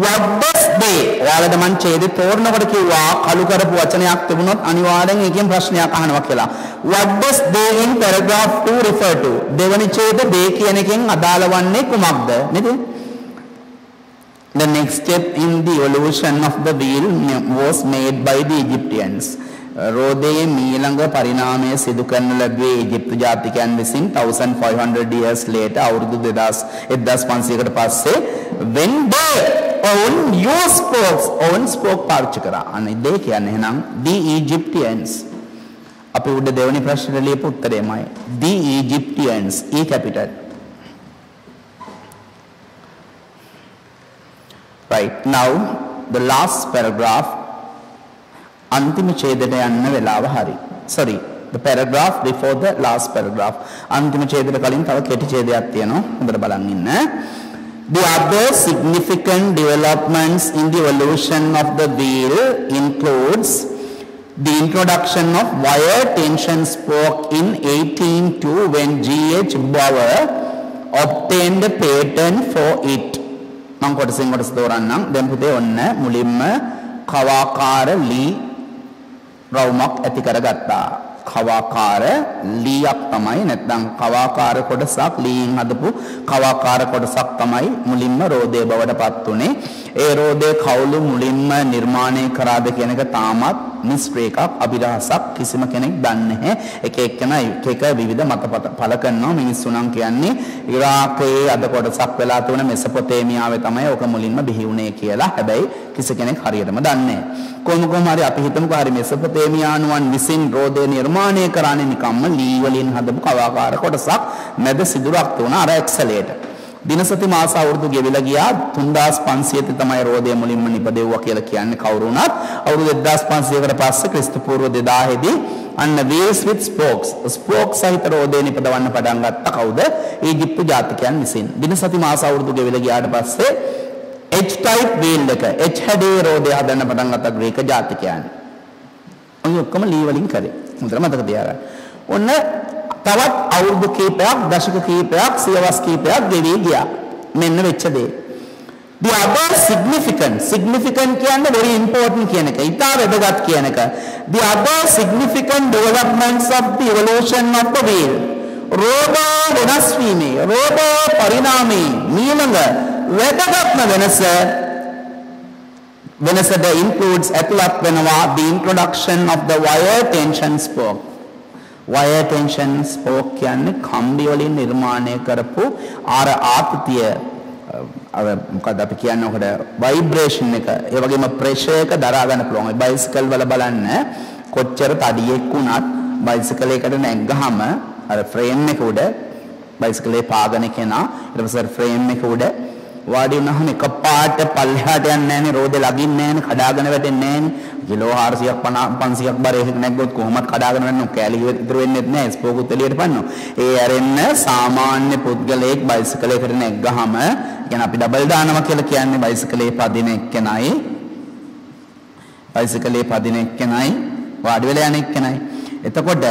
what does they ඔයාලට මං ඡේදේ තෝරනකොට කිව්වා කළු කරපු වචනයක් තිබුණොත් අනිවාර්යෙන් ඒකෙන් ප්‍රශ්නයක් අහනවා කියලා what does they in paragraph 2 refer to දෙවනි ඡේද they කියන එකෙන් අදාළ වන්නේ කුමක්ද නේද The next step in the evolution of the wheel was made by the Egyptians. රෝදයේ මීළඟ පරිණාමය සිදු කරන ලැබුවේ ඊජිප්තු ජාතිකයන් විසින් 1500 years later අවුරුදු 1500කට පස්සේ when they own spoke පාවිච්චි කරා. අනේ they කියන්නේ එහෙනම් the Egyptians. අපි උඩ දෙවෙනි ප්‍රශ්නෙට ලියපු උත්තරයමයි. The Egyptians E capital. Right now the last paragraph अंतिम ඡේදයට යන්න වෙලාව හරි sorry the paragraph before the last paragraph अंतिम ඡේදයට කලින් තව කෙටි ඡේදයක් තියෙනවා හොඳට බලන් ඉන්න the other significant developments in the evolution of the wheel includes the introduction of wire tension spoke in 1802 when G.H. Bauer obtained a patent for it මම කොටසින් කොටස දෝරන්නම් දැන් පුතේ ඔන්න මුලින්ම කවාකාර ලී රවුමක් ඇති කරගත්තා කවාකාර ලීයක් තමයි නැත්නම් කවාකාර කොටසක් ලීන් හදපු කවාකාර කොටසක් තමයි මුලින්ම රෝදේ බවට පත් උනේ ඒ රෝදේ කවුළු මුලින්ම නිර්මාණය කරාද කියන එක තාමත් මිස්ට්‍රි එකක් අභිරහසක් කිසිම කෙනෙක් දන්නේ නැහැ එක එක්කෙනා එක විවිධ මත පළ කරනවා මිනිස්සු නම් කියන්නේ ඉරාකයේ අද කොටසක් වෙලා තුන මෙසොපොතේමියාවේ තමයි ඔක මුලින්ම බිහි වුණේ කියලා හැබැයි කිසි කෙනෙක් හරියටම දන්නේ නැහැ කොහොම හරි අපි හිතමුකෝ හරි මෙසොපොතේමියානුවන් විසින් රෝදේ නිර්මාණය කරන්නේ නිකම්ම ලී වලින් හදපු කවාකාර කොටසක් මැද සිදුරක් තුන අර එක්සලේට දිනසති මාස අවුරුදු ගෙවිලා ගියා 3500 තමයි රෝදේ මුලින්ම නිපදෙව්වා කියලා කියන්නේ කවුරු වුණත් අවුරුදු 2500කට පස්සේ ක්‍රිස්තු පූර්ව 2000 දී අන්න wheels with spokes සහිත රෝදේ නිපදවන්න පටන් ගත්ත කවුද ඊජිප්තු ජාතිකයන් විසින් දිනසති මාස අවුරුදු ගෙවිලා ගියාට පස්සේ H type wheel එක H හැඩේ රෝදේ හදන්න පටන් ගත්ත ග්‍රීක ජාතිකයන් ඔය ඔක්කොම ලී වලින් කරේ හොඳට මතක තියාගන්න ඔන්න තවත් අවුරුදු කීපයක් දශක කීපයක් සියවස් කීපයක් ගෙවි ගියා මෙන්න වෙච්ච දේ the other significant කියන්නේ very important කියන එක ඉතා වැදගත් කියන එක the other significant developments of the evolution of the wheel රෝබෝ වෙනස් වීමේ රෝබෝ පරිණාමයේ මීළඟ වැදගත්ම වෙනසද includes ඇතුළත් වෙනවා the introduction of the wire tension spoke wire tension spoke කියන්නේ කම්බි වලින් නිර්මාණය කරපු ආර ආතතිය අර මොකද අපි කියන්නේ ඔකට ভাইබ්‍රේෂන් එක ඒ වගේම ප්‍රෙෂර් එක දරා ගන්න පුළුවන් ඒ බයිසිකල් වල බලන්න කොච්චර තඩියෙක් වුණත් බයිසිකල් එකකට නැග්ගහම අර ෆ්‍රේම් එක උඩ බයිසිකලේ පාගන කෙනා ඊට පස්සේ ෆ්‍රේම් එක උඩ වාඩි වුණාම එකපාරට පල්ලෙහාට යන්නේ නැහනේ රෝදේ ලගින්නේ නැහනේ කඩාගෙන වැටෙන්නේ නැහනේ කිලෝ 400ක් 500ක් බර එකක් නැග්ගොත් කොහොමද කඩාගෙන වෙන්නේ කෑලි ඉතුරු වෙන්නේ නැහැ ස්පෝකුත් එළියට පන්නෝ ඒ ඇරෙන්න සාමාන්‍ය පුද්ගලයෙක් බයිසිකලයකට නැග්ගහම කියන්නේ අපි ඩබල් දානවා කියලා කියන්නේ බයිසිකලේ පදින එක්කෙනයි බයිසිකලේ පදින එක්කෙනයි වාඩි වෙලා යන එක්කෙනයි. එතකොට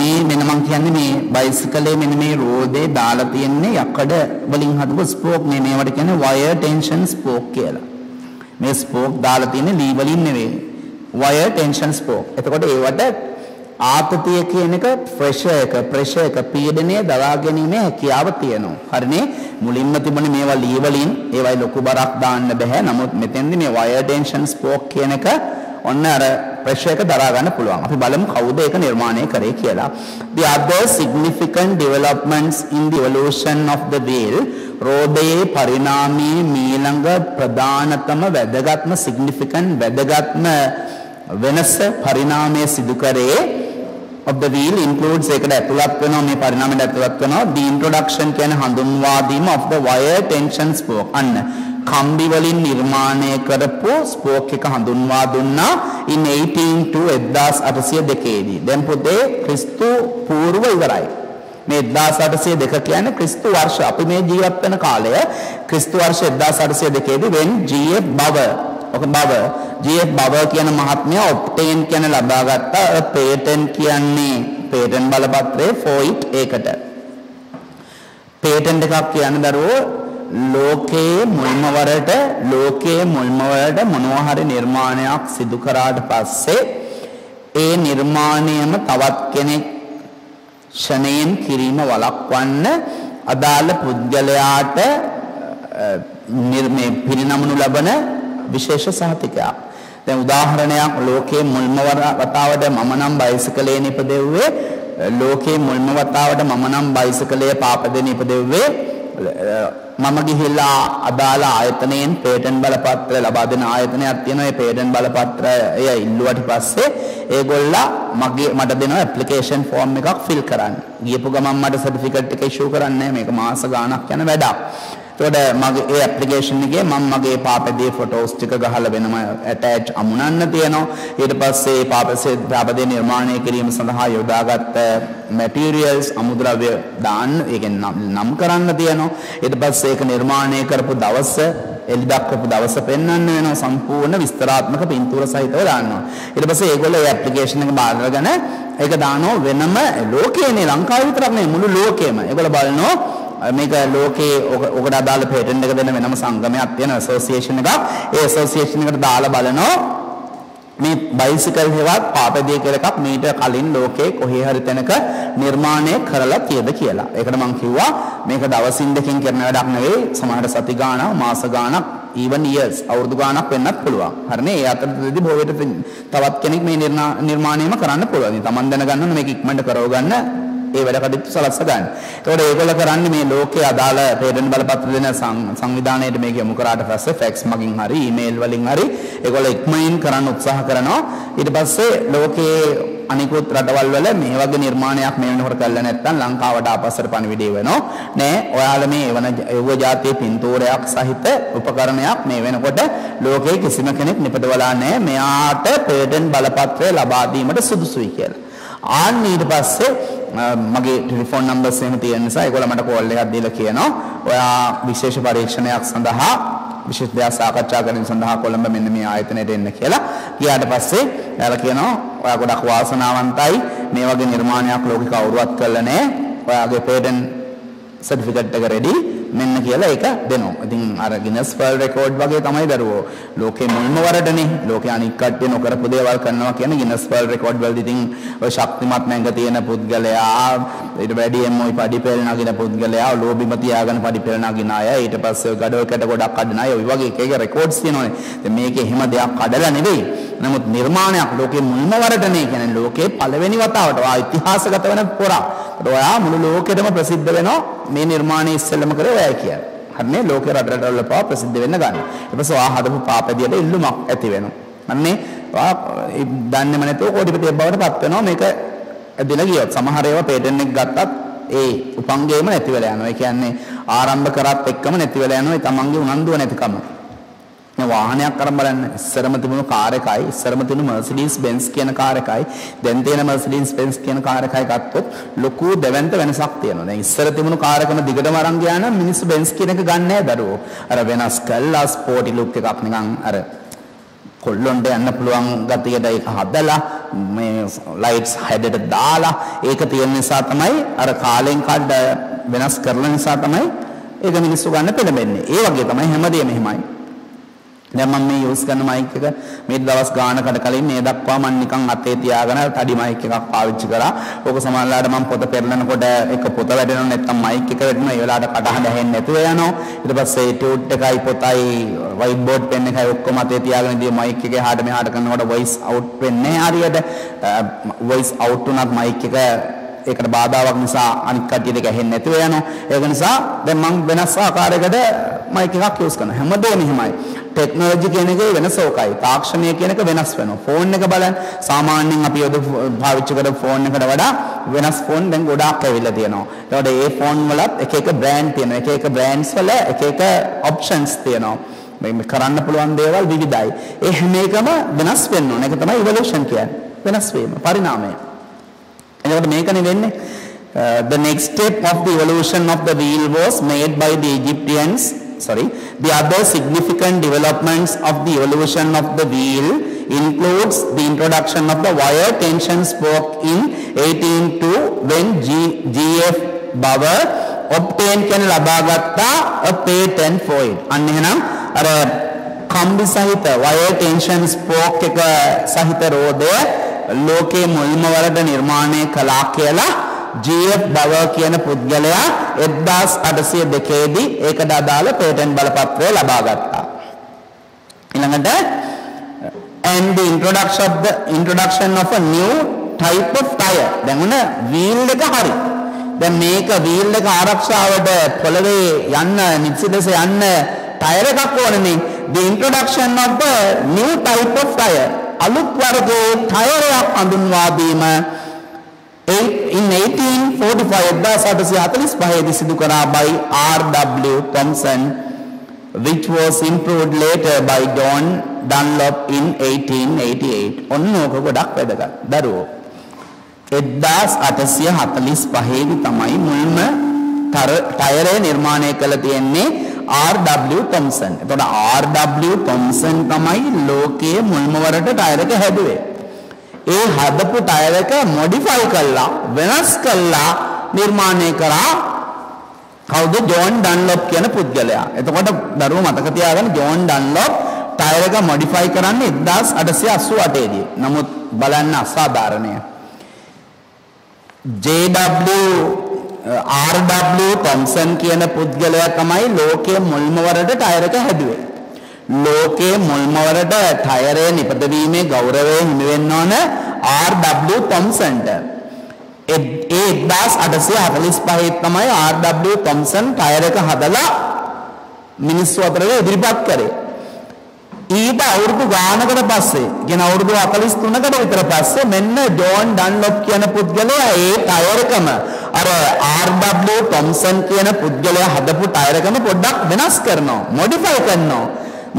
මේ මෙන්න මම කියන්නේ මේ බයිසිකලේ මෙන්න මේ රෝදේ දාලා තියෙන්නේ යකඩ වලින් හදපු ස්පෝක් නේ. මේවට කියන්නේ වයර් ටෙන්ෂන් ස්පෝක් කියලා. මේ ස්පෝක් දාලා තියෙන්නේ ලී වලින් නෙවෙයි. Wire tension spoke. එතකොට ඒවට ආතතිය කියන එක ප්‍රෙෂර් එක පීඩනය දරා ගැනීමේ හැකියාව තියෙනවා. හරිනේ? මුලින්ම තිබුණේ මේවා ලී වලින් ඒවයි ලොකු බරක් දාන්න බෑ. නමුත් මෙතෙන්දී මේ වයර් ටෙන්ෂන් ස්පෝක් කියන එක ඔන්න අර ප්‍රෙෂර් එක දරා ගන්න පුළුවන්. අපි බලමු කවුද ඒක නිර්මාණය කරේ කියලා. The other significant developments in the evolution of the wheel, රෝදයේ පරිණාමයේ මීළඟ ප්‍රධානතම වැදගත්ම වෙනස පරිණාමයේ සිදු කරේ of the wheel includes ඒකට ඇතුළත් වෙනවා මේ පරිණාමයට ඇතුළත් වෙනවා the introduction කියන හඳුන්වා දීම of the wire tension spoke. අන්න කම්බි වලින් නිර්මාණය කරපු ස්පෝක් එක හඳුන්වා දුන්නා in 18 to 1802 දී. දැන් පොතේ ක්‍රිස්තු පූර්ව ඉවරයි. මේ 1802 කියන්නේ ක්‍රිස්තු වර්ෂ අපි මේ ජීවත් වෙන කාලය ක්‍රිස්තු වර්ෂ 1802 දී when G.F. Bauer කියන මහත්මයා ඔප්ටේන් කියන ලබාගත්ත පේටන්ට් කියන්නේ පේටන්ට් බලපත්‍රය for it ඒකට. පේටන්ට් එකක් කියන්නේ දරුවෝ ලෝකයේ මුල්ම වරට මොනවා හරි නිර්මාණයක් සිදු කරාට පස්සේ ඒ නිර්මාණයම තවත් කෙනෙක් ශනේන් කිරීම වළක්වන්න අදාළ පුද්ගලයාට මේ පිරිනමනු ලබන විශේෂ සහතිකයක්. දැන් උදාහරණයක් ලෝකයේ මුල්ම වතාවට මම නම් බයිසිකලේ නිපදෙව්වේ ලෝකයේ මුල්ම වතාවට මම නම් බයිසිකලයේ පාපදෙන ඉපදෙව්වේ මම ගිහිල්ලා අදාළ ආයතනයෙන් පේටන්ට් බලපත්‍රය ලබා දෙන ආයතනයක් තියෙනවා. ඒ පේටන්ට් බලපත්‍රය ඉල්ලුවට පස්සේ ඒගොල්ලා මට දෙනවා ඇප්ලිකේෂන් ෆෝම් එකක් ෆිල් කරන්න. ගියපු ගමන් මට සර්ටිෆිකේට් එක ඉෂුව කරන්නේ මේක මාස ගාණක් යන වැඩක්. එතකොට මගේ ඒ ඇප්ලිකේෂන් එකේ මම මගේ පාපදේ ෆොටෝස් ටික ගහලා වෙනම ඇටච් අමුණන්න තියෙනවා. ඊට පස්සේ පාපදේ නිර්මාණය කිරීම සඳහා යොදාගත් මැටීරියල්ස් අමුද්‍රව්‍ය දාන්න ඒක නම් කරන්න තියෙනවා. ඊට පස්සේ ඒක නිර්මාණය කරපු දවස එලි දක්වපු දවස පෙන්වන්න වෙනවා. සම්පූර්ණ විස්තරාත්මක පින්තූර සහිතව දානවා. ඊට පස්සේ ඒගොල්ලෝ ඒ ඇප්ලිකේෂන් එක බාරගෙන ඒක දානවා වෙනම ලෝකයේනේ ලංකාවේ විතරක් නෙවෙයි මුළු ලෝකෙම. ඒගොල්ලෝ බලනවා මේක ලෝකේ ඔකට අදාළ පේටන්ට් එක දෙන වෙනම සංගමයක් තියෙන ඇසෝසියේෂන් එකක්. ඒ ඇසෝසියේෂන් එකට දාලා බලනවා මේ බයිසිකල් හේවත් පාපදේ කියලා එකක් මීට කලින් ලෝකේ කොහේ හරි තැනක නිර්මාණය කරලා තියෙද කියලා. ඒකට මම කිව්වා මේක දවසින් දෙකකින් කරන වැඩක් නෙවෙයි. සමහර සති ගාණක්, මාස ගාණක්, even years අවුරුදු ගාණක් වෙන්නත් පුළුවන්. හරිනේ? ඒ අතරතුරදී බොහෝ විට තවත් කෙනෙක් මේ නිර්මාණයම කරන්න පුළුවන්. තමන් දැනගන්න ඕනේ මේක ඉක්මනට කරව ගන්න ඒ වැඩ කටයුතු සලස්ස ගන්න. ඒතකොට ඒගොල්ලෝ කරන්නේ මේ ලෝකයේ අදාළ පේටන්ට් බලපත්‍ර දෙන සංවිධානයට මේක යොමු කරාට පස්සේ ෆැක්ස් මගින් හරි ඊමේල් වලින් හරි ඒගොල්ලෝ ඉක්මනින් කරන්න උත්සාහ කරනවා. ඊට පස්සේ ලෝකයේ අනිකුත් රටවල් වල මේ වගේ නිර්මාණයක් මේ වෙනකොට කළා නැත්නම් ලංකාවට ආපස්සට පණිවිඩය වෙනවා. නෑ ඔයාලා මේ එවන ජාතියේ පින්තූරයක් සහිත උපකරණයක් මේ වෙනකොට ලෝකයේ කිසිම කෙනෙක් නිපදවලා නෑ. මෙයාට පේටන්ට් බලපත්‍රය ලබා දීමට සුදුසුයි කියලා. ආන් ඊට පස්සේ මගේ ටෙලිෆෝන් නම්බර්ස් එහෙම තියෙන නිසා ඒගොල්ලෝ මට කෝල් එකක් දීලා කියනවා ඔයා විශේෂ පරීක්ෂණයක් සඳහා විශේෂ දෙයක් සාකච්ඡා කිරීම සඳහා කොළඹ මෙන්න මේ ආයතනයට එන්න කියලා. ගියාට පස්සේ එයාලා කියනවා ඔයා ගොඩක් වාසනාවන්තයි මේ වගේ නිර්මාණයක් ලෝකෙ කවුරුවත් කළා නෑ. ඔයාගේ පේටන්ට් සර්ටිෆිකේට් එක රෙඩි මෙන්න කියලා ඒක දෙනවා. ඉතින් අර ගිනස් වර්ල්ඩ් රෙකෝඩ් වගේ තමයි දරුවෝ ලෝකේ මුල්ම වරටනේ ලෝකේ අනික් කට්ටිය නොකරපු දේවල් කරනවා කියන ගිනස් වර්ල්ඩ් රෙකෝඩ් වලදී ඉතින් ඔය ශක්තිමත් නැංග තියෙන පුද්ගලයා ඊට වැඩියෙන් ওই පඩිපෙළ නගින පුද්ගලයා ලෝබිම තියාගෙන පඩිපෙළ නගින අය ඊට පස්සේ ගඩොල් කැට ගොඩක් කඩන අය ඔය වගේ එක එක රෙකෝඩ්ස් තියෙනවානේ. ඉතින් මේකේ එහෙම දෙයක් කඩලා නෙවෙයි. නමුත් නිර්මාණයක් ලෝකේ මුල්ම වරටනේ කියන්නේ ලෝකේ පළවෙනි වතාවට ආ ඉතිහාසගත වෙන පොරක්. ඔයා මුළු ලෝකෙටම ප්‍රසිද්ධ වෙනවා මේ නිර්මාණය ඉස්සෙල්ලම කරේ ඔයා කියන්නේ. හරිනේ ලෝකේ රටවල් වල පවා ප්‍රසිද්ධ වෙන්න ගන්න. ඊට පස්සේ ඔයා හදපු පාපදියට ඉල්ලුමක් ඇති වෙනවා. අන්නේ ඔයා දන්නේම නැතුව කෝටිපතියෙක් බවට පත් වෙනවා මේක ඇදලා ගියොත්. සමහර ඒවා පේටන්ට් එක ගත්තත් ඒ උපංගයම නැති වෙලා යනවා. ඒ කියන්නේ ආරම්භ කරත් එක්කම නැති වෙලා යනවා. ඒ තමන්ගේ උනන්දුව නැතිකම. වාහනයක් අරන් බලන්න ඉස්සරම තිබුණු කාර් එකයි ඉස්සරම තිබුණු Mercedes Benz කියන කාර් එකයි දැන් තියෙන Mercedes Benz කියන කාර් එකයි ගත්තොත් ලොකු දෙවන්ත වෙනසක් තියෙනවා. දැන් ඉස්සර තිබුණු කාර් එකම දිගටම අරන් ගියා නම් මිනිස්සු Benz කියන එක ගන්න නැහැ දරුවෝ. අර වෙනස් කළා ස්පෝටි ලුක් එකක් නිකන් අර කොල්ලොන්ට යන්න පුළුවන් ගතියට ඒක හදලා මේ ලයිට්ස් හැඩට දාලා ඒක තියෙන නිසා තමයි අර කාලෙන් කාලට වෙනස් කරන නිසා තමයි ඒක මිනිස්සු ගන්න පෙළඹෙන්නේ. ඒ වගේ තමයි හැමදේම එහෙමයි. දැන් මම මේ යූස් කරන මයික් එක මේ දවස් ගානකට කලින් මේ දක්වා මම නිකන් අතේ තියාගෙන තඩි මයික් එකක් පාවිච්චි කරා. ඕක සමහරවිට මම පොත පෙරලනකොට එක පොත වැටෙනවා නැත්නම් මයික් එක වැටෙනවා. ඒ වෙලාවට කටහඬ ඇහෙන්නේ නැතුව යනවා. ඊට පස්සේ ටියුට් එකයි පොතයි වයිට් බෝඩ් පෙන් එකයි ඔක්කොම අතේ තියාගෙන ඉඳි මයික් එකේ එහාට මෙහාට කරනකොට වොයිස් අවුට් වෙන්නේ හරියට. වොයිස් අවුට් උනත් මයික් එක ඒකට බාධාවක් නිසා අනිත් කට්ටියට ඒක ඇහෙන්නේ නැතුව යනවා. ඒක නිසා දැන් මම වෙනස් ආකාරයකට මයික් එකක් යූස් කරනවා. හැමදේම එහෙමයි. ටෙක්නොලොජි කියන එකේ වෙනස ඕකයි. තාක්ෂණය කියන එක වෙනස් වෙනවා. ෆෝන් එක බලන්න. සාමාන්‍යයෙන් අපි පාවිච්චි කරන ෆෝන් එකට වඩා වෙනස් ෆෝන් දැන් ගොඩාක් ඇවිල්ලා තියෙනවා. ඒකට ඒ ෆෝන් වලත් එක එක බ්‍රෑන්ඩ් තියෙනවා. එක එක බ්‍රෑන්ඩ්ස් වල එක එක ඔප්ෂන්ස් තියෙනවා. මේ කරන්න පුළුවන් දේවල් විවිධයි. ඒ හැම එකම වෙනස් වෙන්න ඕන. ඒක තමයි ඉවොලුෂන් කියන්නේ. වෙනස් වීම, පරිණාමය. එතකොට මේකනේ වෙන්නේ. The next step of the evolution of the wheel was made by the Egyptians. The other significant developments of the evolution of the wheel includes the introduction of the wire tension spoke in 1802 when G.F. Bauer obtained කියන ලබාගත්තා a patent for it. අන්න එහෙනම් අර කම්බි සහිත wire tension spoke එක සහිත රෝදය ලෝකයේ මුල්ම වරට නිර්මාණය කළා කියලා G.F. Bauer කියන පුද්ගලයා 1802 දී ඒකට අදාළ පේටන්ට් බලපත්‍රය ලබා ගත්තා. ඊළඟට and the introduction of a new type of tire. දැන් උන wheel එක හරි. දැන් මේක wheel එක ආරක්ෂාවට පොළවේ යන්න නිසිලස යන්න ටයර් එකක් ඕනනේ. The introduction of a new type of tire. අලුත් වර්ගයේ ටයර් එකක් හඳුන්වා දීම in 1845 සිදු කරා by R.W. Thompson which was improved later by John Dunlop in 1888. ඔන්න ඕක ගොඩක් වැදගත්. දරුවෝ 1845 දී තමයි මුල්ම ටයරය නිර්මාණය කළ තියෙන්නේ R.W. Thompson. එතකොට R.W. Thompson තමයි ලෝකයේ මුල්ම වරට ටයර් එක හැදුවේ. ඒ හදපු ටයර් එක මොඩිෆයි කළා වෙනස් කළා නිර්මාණය කරා කවුද ජෝන් ඩන්ලොප් කියන පුද්ගලයා. එතකොට දරුවෝ මතක තියාගන්න ජෝන් ඩන්ලොප් ටයර් එක මොඩිෆයි කරන්නේ 1888 දී. නමුත් බලන්න අසාධාරණය. R.W. Thompson කියන පුද්ගලයා තමයි ලෝකයේ මුල්ම වරට ටයර් එක හැදුවේ. ලෝකයේ මුල්ම වරට ටයරය නිපදවීමේ ගෞරවය හිමි වෙන්න ඕන R.W. Thompsonට. ඒ 1845 තමයි R.W. Thompson ටයර් එක හදලා මිනිස්සු අතරට ඉදිරිපත් කරේ. ඊට අවුරුදු ගානකට පස්සේ කියන අවුරුදු 43කට විතර පස්සේ මෙන්න ජෝන් ඩන්ලොප් කියන පුද්ගලයා ඒ ටයර් එකම අර R.W. Thompson කියන පුද්ගලයා හදපු ටයර් එකම පොඩ්ඩක් වෙනස් කරනවා මොඩිෆයි කරනවා.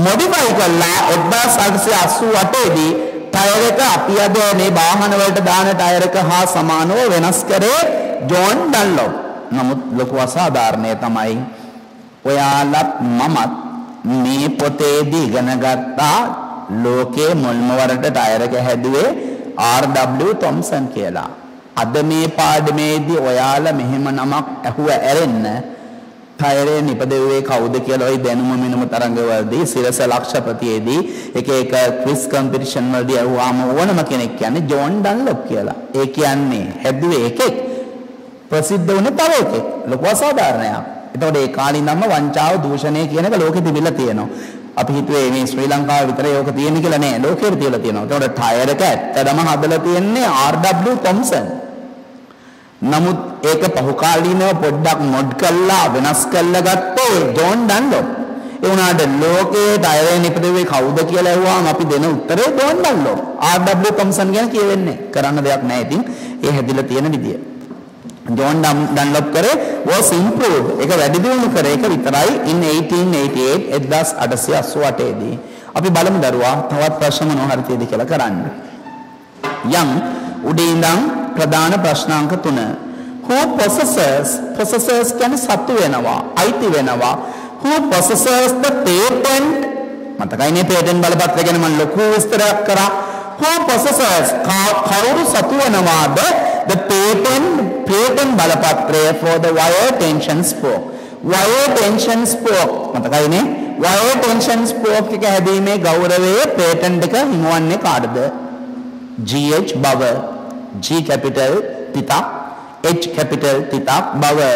මොඩිෆයි කළා 1888 දී ටයර් එක අපි අද මේ වාහන වලට දාන ටයර් එක හා සමානව වෙනස් කරේ ජෝන් ඩන්ලොප්. නමුත් ලොකු අසාධාරණය තමයි ඔයාලත් මමත් මේ පොතේදී ඉගෙන ගත්තා ලෝකයේ මුල්ම වරට ටයර් එක හැදුවේ R.W. Thompson කියලා. අද මේ පාඩමේදී ඔයාලා මෙහෙම නමක් ඇහුව ඇරෙන්න ටයරේ නිපදවුවේ කවුද කියලා ওই දැනුම මිනුම තරංගවලදී සිරස ලක්ෂපතියේදී එක එක ක්විස් කම්පිටිෂන් වලදී අහුවාම ඕනම කෙනෙක් කියන්නේ ජෝන් ඩන්ලොප් කියලා. ඒ කියන්නේ හැදුවේ එකෙක් ප්‍රසිද්ධ වුණේ තව එකෙක්. ලොකු අසාධාරණයක්. එතකොට ඒ කාලේ ඉඳන්ම වංචාව දූෂණය කියන එක ලෝකෙ තිබිලා තියෙනවා. අපි හිතුවේ මේ ශ්‍රී ලංකාවේ විතරයි ඕක තියෙන්නේ කියලා නෑ. ලෝකෙට තියලා තියෙනවා. එතකොට ටයර් එක ඇත්තටම හදලා තියෙන්නේ R.W. Thompson. නමුත් ඒක පහුකාලීනව පොඩ්ඩක් මොඩ් කළා වෙනස් කළා ගත්තේ ජෝන් ඩන්ලොප්. ඒ වුණාට ලෝකයේ ටයරේ නිපදවුවේ කවුද කියලා ඇහුවාම අපි දෙන උත්තරේ ජෝන් ඩන්ලොප්. R.W. Thompson ගැන කියවෙන්නේ කරන්න දෙයක් නැහැ. ඉතින් ඒ හැදිලා තියෙන විදිය. ජෝන් ඩන්ලොප් කරේ was improved. ඒක වැඩි දියුණු කරේ ඒක විතරයි in 1888 දී. අපි බලමු දරුවා තවත් ප්‍රශ්න මොනවා හරි තියෙද කියලා කරන්න. යම් උඩින් ඉඳන් ප්‍රධාන ප්‍රශ්නාංක 3. Who possesses කියන්නේ සතු වෙනවා, අයිති වෙනවා. Who possesses the patent මතකයිනේ පේටන්ට් බලපත්‍රය ගැන මම ලොකු විස්තරයක් කරා. Who possesses කවුරු සතුවනවාද the patent බලපත්‍රය for the wire tension spoke. wire tension spoke මතකයිනේ wire tension spoke එක හැදීමේ ගෞරවයේ patent එක හිමවන්නේ කාටද? GH Bauer. G capital තිතක් H capital තිතක් Bauer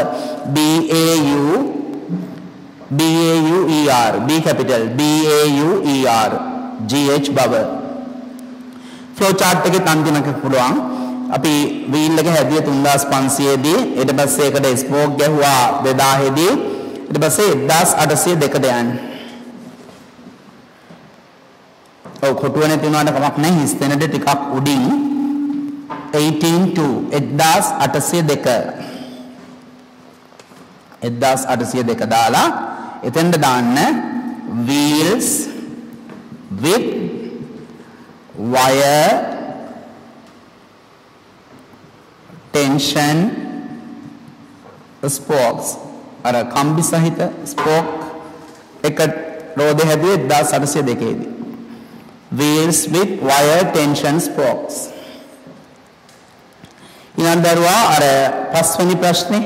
B-A-U-E-R B capital B-A-U-E-R GH Bauer. flow chart එකේ තන්තිමක පුළුවන් අපි wheel එක හැදුවේ 3500 දී ඊට පස්සේ ඒකට spoke ගැහුවා 2000 දී ඊට පස්සේ 1802 ද යන්නේ. ඔව් කොටුව නැති වුණාට කමක් නැහැ හිස් තැනට ටිකක් උඩින් 1802 දාලා එතෙන්ට දාන්න wheels with wire tension spokes අර කම්බි සහිත spoke එක රෝදේ හැදුවේ 1802 දී wheels with wire tension spokes. ඊළඟදරුවා අර පස්වෙනි ප්‍රශ්නේ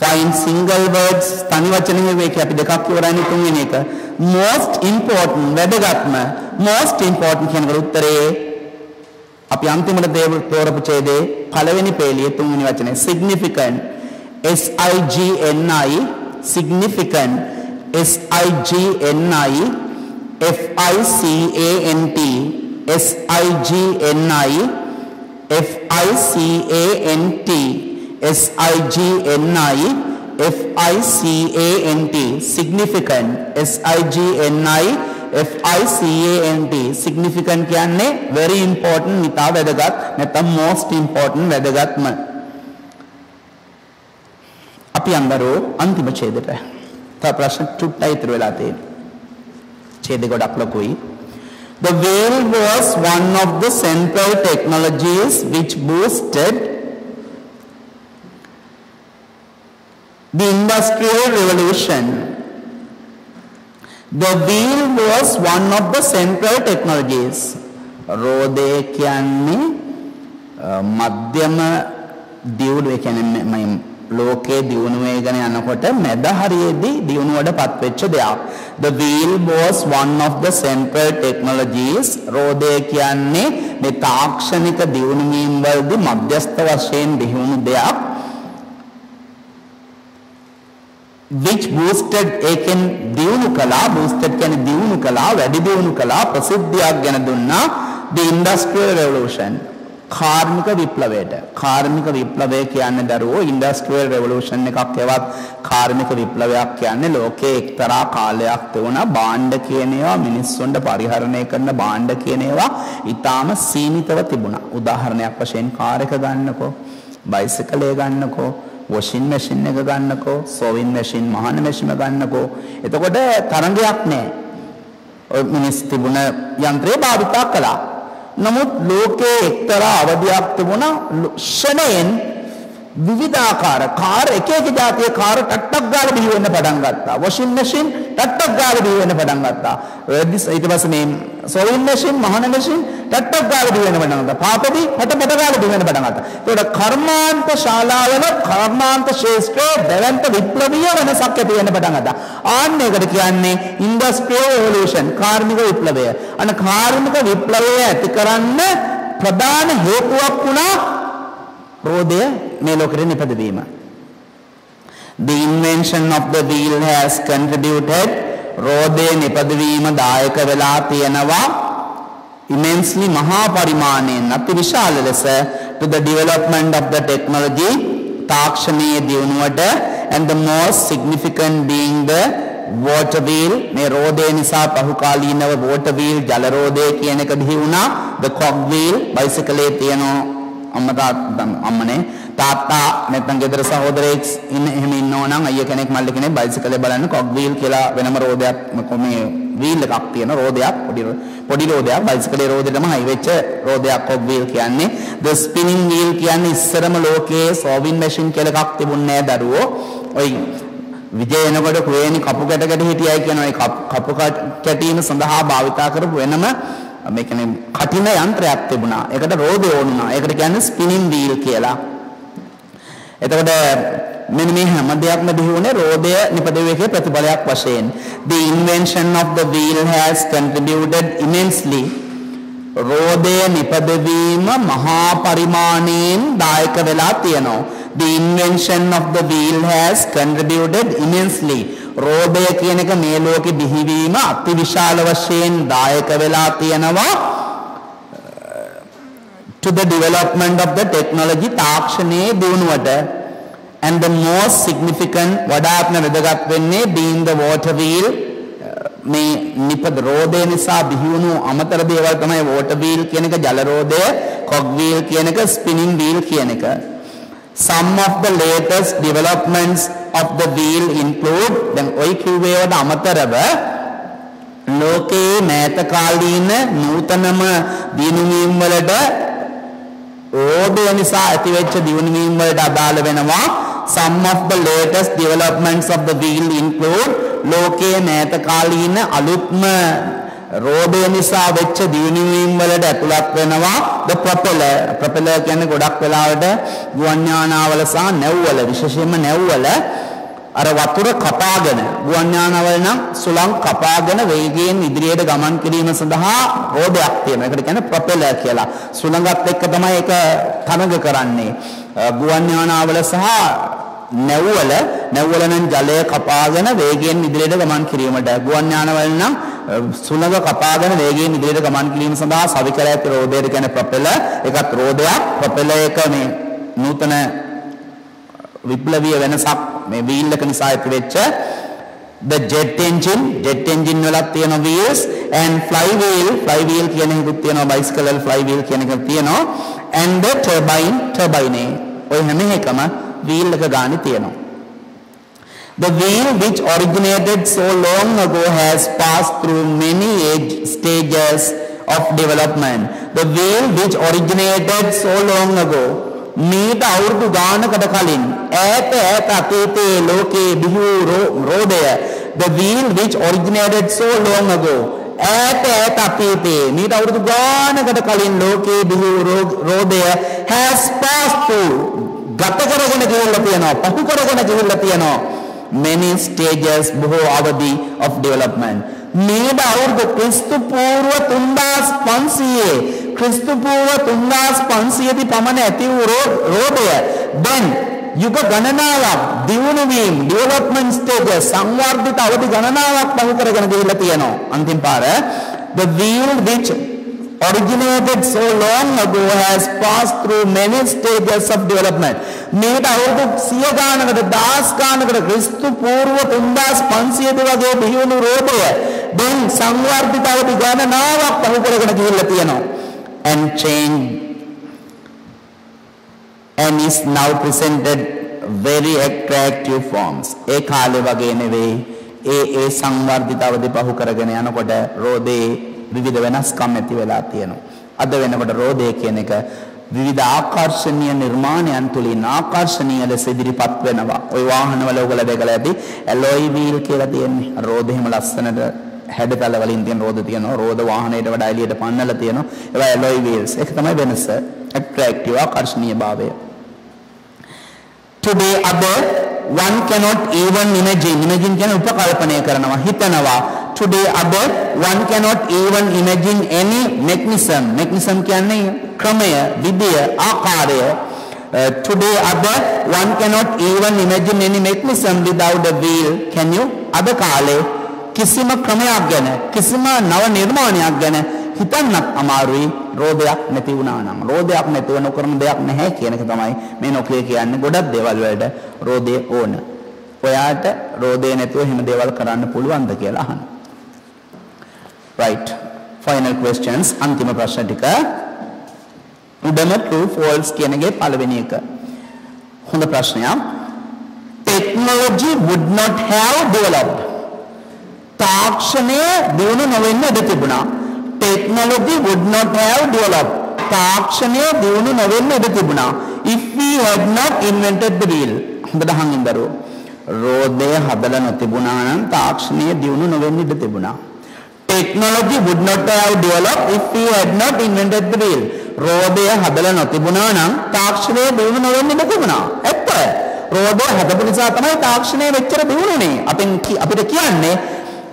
find single words තනි වචනෙ මේක අපි දෙකක් ඉවරයිනේ තුන්වෙනි එක most important වැදගත්ම most important කියන උත්තරේ අපි අන්තිමට තෝරපු ඡේදයේ පළවෙනි පේළියේ තුන්වෙනි වචනේ significant SIGNI significant SIGNI FICANT SIGNI FICANT SIGNI FICANT significant SIGNI FICANT significant කියන්නේ very important ඉතා වැදගත් නැත්නම් most important වැදගත්ම. අපි අnder අන්තිම ඡේදයට තව ප්‍රශ්න චුට්ටයි ඉතුරු වෙලා තියෙනවා. ඡේද ගොඩක් ලොකුයි. The wheel was one of the central technologies which boosted the Industrial Revolution. The wheel was one of the central technologies. රෝදේ කියන්නේ මධ්‍යම දියුණුව කියන්නේ ලෝකයේ දියුණුව වේගන යනකොට මැද හරියේදී දියුණුවට පත්වෙච්ච දෙයක්. The wheel was one of the central technologies. රෝදේ කියන්නේ මේ තාක්ෂණික දියුණුවීම් වලදී මධ්‍යස්ථ වශයෙන් දියුණු දෙයක්. which boosted ඒකෙන් දියුණු කළා boosted කියන්නේ දියුණු කළා වැඩි දියුණු කළා ප්‍රසිද්ධියක් ගැන දුන්නා the industrial revolution කාර්මික විප්ලවයට. කාර්මික විප්ලවය කියන්නේ දරුවෝ industrial revolution එකක් ඒවත් කාර්මික විප්ලවයක් කියන්නේ ලෝකයේ එක්තරා කාලයක් තිබුණා භාණ්ඩ කියන ඒවා මිනිස්සුන්ට පරිහරණය කරන භාණ්ඩ කියන ඒවා ඊටාම සීමිතව තිබුණා. උදාහරණයක් වශයෙන් කාර් එක ගන්නකෝ බයිසිකලය ගන්නකෝ washing machine එක ගන්නකෝ sewing machine මහන machine ගන්නකෝ එතකොට තරංගයක් නැහැ. ඔය මිනිස් තිබුණ යන්ත්‍රය භාවිතා කළා. නමුත් ලෝකයේ එක්තරා අවධියක් තිබුණා ෂණයෙන් විවිධාකාර කාර් එක එක જાතියේ කාර් ටට්ටක් ගාලා බිහි වෙන්න පටන් ගත්තා. washing machine ටට්ටක් ගාලා බිහි වෙන්න පටන් ගත්තා. ඊට පස්සේ මේ sewing machine මහන machine ටට්ටක් ගාලා බිහි වෙන්න පටන් ගත්තා. පාපදී පට ගාලා බිහි වෙන්න පටන් ගත්තා. ඒකට කර්මාන්ත ශාලාවල කර්මාන්ත ශාස්ත්‍රයේ දැවැන්ත විප්ලවීය වෙනසක් ඇති වෙන්න පටන් ගත්තා. ආන්න ඒකට කියන්නේ industrial revolution කාර්මික විප්ලවය. අන්න කාර්මික විප්ලවය ඇති කරන්න ප්‍රධාන හේතුවක් වුණා රෝදය මේ ලෝකෙට නිපදවීම. The invention of the wheel has contributed රෝදය නිපදවීම දායක වෙලා තියෙනවා immensely මහා පරිමාණයෙන් අතිවිශාල ලෙස to the development of the technology තාක්ෂණීය දියුණුවට and the most significant being the water wheel මේ රෝදය නිසා පහුකාලීනව water wheel ජල රෝදය කියන එක දිහි වුණා. the cog wheel බයිසිකලේ තියෙන අම්මනේ තාත්තා නැත්නම් ගෙදර සහෝදරයෙක් එහෙම ඉන්නෝ නම් අයියා කෙනෙක් මල්ලි කෙනෙක් බයිසිකලේ බලන්න cog wheel කියලා වෙනම රෝදයක් මේ wheel එකක් තියෙන රෝදයක් පොඩි රෝදයක් බයිසිකලේ රෝදෙටම හයි වෙච්ච රෝදයක් cog wheel කියන්නේ. the spinning wheel කියන්නේ ඉස්සරම ලෝකයේ sewing machine කියලා එකක් තිබුණේ නැහැ දරුවෝ. ඔයි විජයනකොට කුවේණි කපු කැටකට හිටියයි කියනවා. ඒ කපු කැටීම සඳහා භාවිතා කරපු වෙනම මේ කියන්නේ කටින යන්ත්‍රයක් තිබුණා. ඒකට රෝදේ ඕනුණා. ඒකට කියන්නේ ස්පිනින් වීල් කියලා. එතකොට මෙන්න මේ හැම දෙයක්ම බිහි වුණේ රෝදය නිපදවීමේ ප්‍රතිඵලයක් වශයෙන්. The invention of the wheel has contributed immensely. රෝදය නිපදවීම මහා පරිමාණයෙන් දායක වෙලා තියෙනවා. The invention of the wheel has contributed immensely. රෝදය කියන එක මේ ලෝකෙ බිහිවීම අතිවිශාල වශයෙන් දායක වෙලා තියෙනවා to the development of the technology තාක්ෂණයේ දියුණුවට. And the most significant වඩාත්ම වැදගත් වෙන්නේ being the water wheel. මේ නිපද රෝදය නිසා බිහි වුණු අමතර දේවල් තමයි water wheel කියන එක, ජල රෝදය, cog wheel කියන එක, spinning wheel කියන එක. Some of the latest developments of the wheel include දැන් ඔය කිව්වේ වල අමතරව ලෝකේ මෑත කාලීන නූතනම දිනුවීම් වලට රෝදය නිසා ඇතිවෙච්ච දිනුවීම් වලට අදාළ වෙනවා. Some of the latest developments of the wheel include ලෝකයේ මෑත කාලීන අලුත්ම රෝදය නිසා වෙච්ච දිනුවීම් වලට ඇතුළත් වෙනවා the propeller කියන්නේ ගොඩක් වෙලාවට ගුවන් යානාවල සහ නැව්වල, විශේෂයෙන්ම නැව්වල අර වතුර කපාගෙන, ගුවන් යානාවල නම් සුළං කපාගෙන වේගයෙන් ඉදිරියට ගමන් කිරීම සඳහා රෝදයක් තියෙනවා. ඒකට කියන්නේ propeller කියලා. සුළඟත් එක්ක තමයි ඒක තරඟ කරන්නේ. ගුවන් යානාවල සහ නැව්වල නම් ජලය කපාගෙන වේගයෙන් ඉදිරියට ගමන් කිරීමට, ගුවන් යානවල නම් සුළඟ කපාගෙන වේගයෙන් ඉදිරියට ගමන් කිරීම සඳහා සවිකර ඇති රෝදයට කියන්නේ ප්‍රොපෙලර්. ඒකත් රෝදයක්. ප්‍රොපෙලර් එක මේ නූතන විප්ලවීය වෙනසක් මේ වීල් එක නිසා ඇතිවෙච්ච. the jet engine වලත් තියෙන wheels and flywheel කියන එකකුත් තියෙනවා. bicycle වල flywheel කියන එකක් තියෙනවා. and the turbine ඔය හැම එකම wheel එක ගානේ තියෙනවා. The wheel which originated so long ago has passed through many stages of development. The wheel which originated so long ago මීට අවුරුදු ගානකට කලින් ඈත අතීතයේ ලෝකයේ බිහි රෝදය. The wheel which originated so long ago ඈත අතීතයේ මීට අවුරුදු ගානකට කලින් ලෝකයේ බිහි රෝදය has passed through ගත කරගෙන ගිහිල්ලා තියෙනවා, පහු කරගෙන ගිහිල්ලා තියෙනවා many stages බොහෝ අවධි of development. මේද අවුරුදු ක්‍රිස්තු පූර්ව 3500 දී පමණ ඇති වූ රෝදය then යුග ගණනාවක් දියුණුවීම් development stages සංවර්ධිත අවධි ගණනාවක් පහු කරගෙන ගිහිල්ලා තියෙනවා. අන්තිම පාර the wheel which originated so long ago has passed through many stages of development. මේකට අවුරුදු 100 ගානකට 10 ගානකට ක්‍රිස්තු පූර්ව 3500 වගේ බිහි වුණු රෝදය දැන් සංවර්ධිත අවධි ගණනාවක් පහු කරගෙන ගිහිල්ලා තියෙනවා. and change and is now presented very attractive forms. ඒ කාලේ වගේ නෙවෙයි. ඒ සංවර්ධිත අවධි පහු කරගෙන යනකොට රෝදේ විවිධ වෙනස්කම් ඇති වෙලා තියෙනවා. අද වෙනකොට රෝදය කියන එක විවිධ ආකර්ෂණීය නිර්මාණයන් තුලින් ආකර්ෂණීය ලෙස ඉදිරිපත් වෙනවා. ওই වාහනවල ඔයගොල්ලෝ දැකලා ඇති ඇලොයි වීල් කියලා තියෙන්නේ. රෝද එහෙම ලස්සනට හැඩතල වලින් තියෙන රෝද තියෙනවා. රෝද වාහනයට වඩා එළියට පන්නලා තියෙනවා. ඒවා ඇලොයි වීල්ස්. ඒක තමයි වෙනස. ඇට්‍රැක්ටිව් ආකර්ෂණීය භාවය. Today other one cannot even imagine කියන උපකල්පනය කරනවා, හිතනවා. Today other one cannot even imagine any mechanism කියන්නේ ක්‍රමය, විදිය, ආකාරය. Today other one cannot even imagine any mechanism without a wheel. Can you? අද කාලේ කිසිම ක්‍රමයක් ගැන, කිසිම නව නිර්මාණයක් ගැන හිතන්නත් අමාරුයි රෝදයක් නැති වුණා නම්. රෝදයක් නැතිව නොකරන දෙයක් නැහැ කියන එක තමයි මේ නොකිය කියන්නේ. ගොඩක් දේවල් වලට රෝදය ඕන. ඔයාට රෝදේ නැතුව හිම දේවල් කරන්න පුළුවන්ද කියලා අහන්න. Right. Final questions. අන්තිම ප්‍රශ්න ටික. උඩම true false කියන එකේ පළවෙනි එක. හොඳ ප්‍රශ්නයක්. Technology would not have developed. තාක්ෂණය දියුණු නොවෙන්න ඉඩ තිබුණා. Technology would not have developed. තාක්ෂණය දියුණු නොවෙන්න ඉඩ තිබුණා. If we had not invented the wheel. හොඳට අහන් ඉඳරෝ. රෝදය හදලා නොතිබුණා නම් තාක්ෂණය දියුණු නොවෙන්න ඉඩ තිබුණා. Technology would not have developed if we had not invented the wheel. රෝදය හදලා නොතිබුණා නම් තාක්ෂණය දියුණු නොවෙන්න ඉඩ තිබුණා. ඇත්ත. රෝදය හදපු නිසා තමයි තාක්ෂණය මෙච්චර දියුණුනේ. අපිට කියන්නේ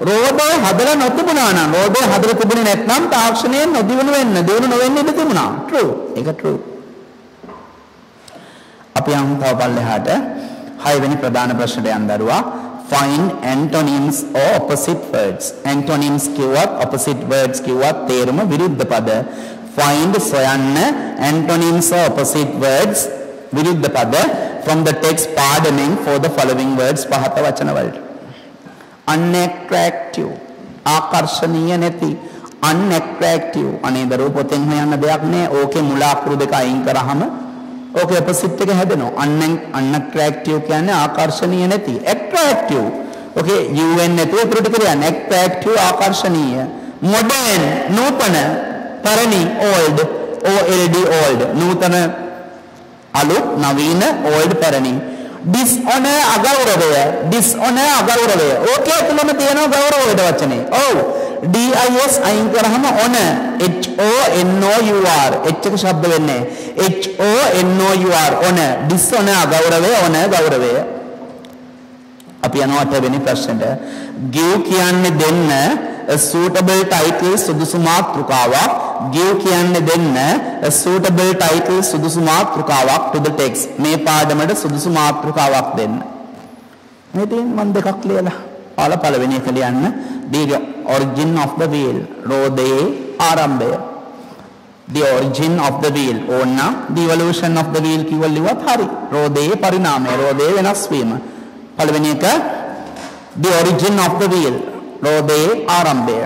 රෝදය හදලා නොතිබුණා නම් රෝදය හදලා තිබුණේ නැත්නම් තාක්ෂණය දියුණු නොවෙන්න ඉඩ තිබුණා. True. ඒක true. අපි යමු තව පල්ලෙහාට 6 වෙනි ප්‍රධාන ප්‍රශ්නයට යන්න දරුවා. Find antonyms or opposite words. Antonyms කිව්වත් opposite words කිව්වත් තේරුම විරුද්ධ පද. Find සොයන්න antonyms or opposite words විරුද්ධ පද from the text pardoning for the following words පහත වචන වලට. Unattractive ආකර්ෂණීය නැති. Unattractive අනේ දරුවෝ පොතෙන් හොයන්න දෙයක් නෑ. ඕකේ මුල අකුරු දෙක අයින් කරාම ඕකේ opposite එක හැදෙනවා. unattractive කියන්නේ ආකර්ෂණීය නැති. attractive ඕකේ un නැතුව උඩට කියන්නේ attractive ආකර්ෂණීය. modern නූතන. පැරණි old old old නූතන අලුත් නවීන old පැරණි. dishonor අගෞරවය. dishonor අගෞරවය. ඕකේ තුලම තියෙනවා ගෞරවයට වචනේ. ඔව් dis අයින් කරාම honor h o n o u r h එක ශබ්ද වෙන්නේ h o n o u r honor dishonor අගෞරවය honor ගෞරවය. අපි යනවා 8 වෙනි ප්‍රශ්නෙට. give කියන්නේ දෙන්න a suitable title සුදුසු මාතෘකාවක්. give කියන්නේ දෙන්න a suitable title සුදුසු මාතෘකාවක් to the text. මේ පාඩමට සුදුසු මාතෘකාවක් දෙන්න. මේ තියෙන මම දෙකක් ලියලා ඔයාලා පළවෙනි එක ලියන්න. the origin of the wheel රෝදයේ ආරම්භය. the origin of the wheel ඕන්න the evolution of the wheel කිව්ව ලිව්වත් හරි. රෝදයේ පරිණාමය රෝදයේ වෙනස් වීම. පළවෙනි එක the origin of the wheel රෝදයේ ආරම්භය.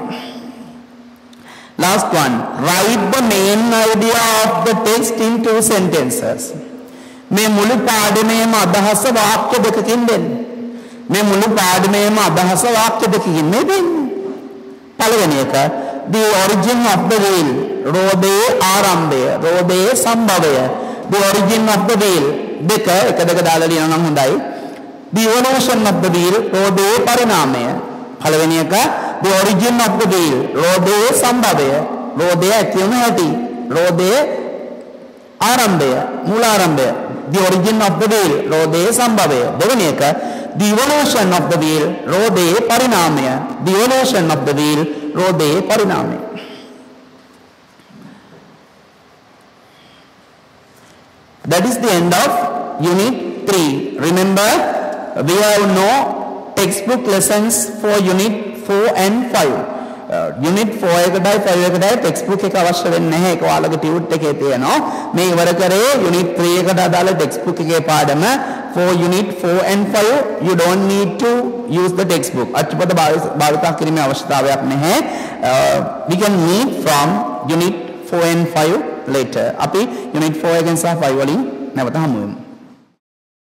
last one write the main idea of the text in 2 sentences. මේ මුළු පාඩමේම අදහස වාක්‍ය දෙකකින් දෙන්න. මේ මුළු පාඩමේම අදහස වාක්‍ය දෙකකින් මේ දෙන්නේ. පළවෙනි එක the origin of the wheel රෝදයේ ආරම්භය රෝදයේ සම්භවය. the origin of the wheel දෙක එක දාලා ලියනවා නම් හොඳයි. the evolution of the wheel රෝදයේ පරිණාමය. පළවෙනි එක the origin of the wheel රෝදයේ සම්භවය රෝදයේ ඇති වෙන හැටි රෝදයේ ආරම්භය මූලාරම්භය. the origin of the wheel රෝදයේ සම්භවය. දෙවෙනි එක the evolution of the wheel රෝදයේ පරිණාමය. the evolution of the wheel රෝදයේ පරිණාමය. That is the end of unit 3. Remember we have no textbook lessons for unit 4 and 5. unit 4 එකටයි 5 එකටයි textbook එක අවශ්‍ය වෙන්නේ නැහැ. ඒක ඔයාලගේ tute එකේ තියෙනවා. මේ ඉවර කරේ unit 3 එකට අදාළ textbook එකේ පාඩම. for unit 4 and 5 you don't need to use the textbook. අච්චුපත භාවිතා කිරීමේ අවශ්‍යතාවයක් නැහැ. we can meet from unit 4 and 5 later. අපි unit 4 එකෙන් සහ 5 වලින් නැවත හමු වෙමු.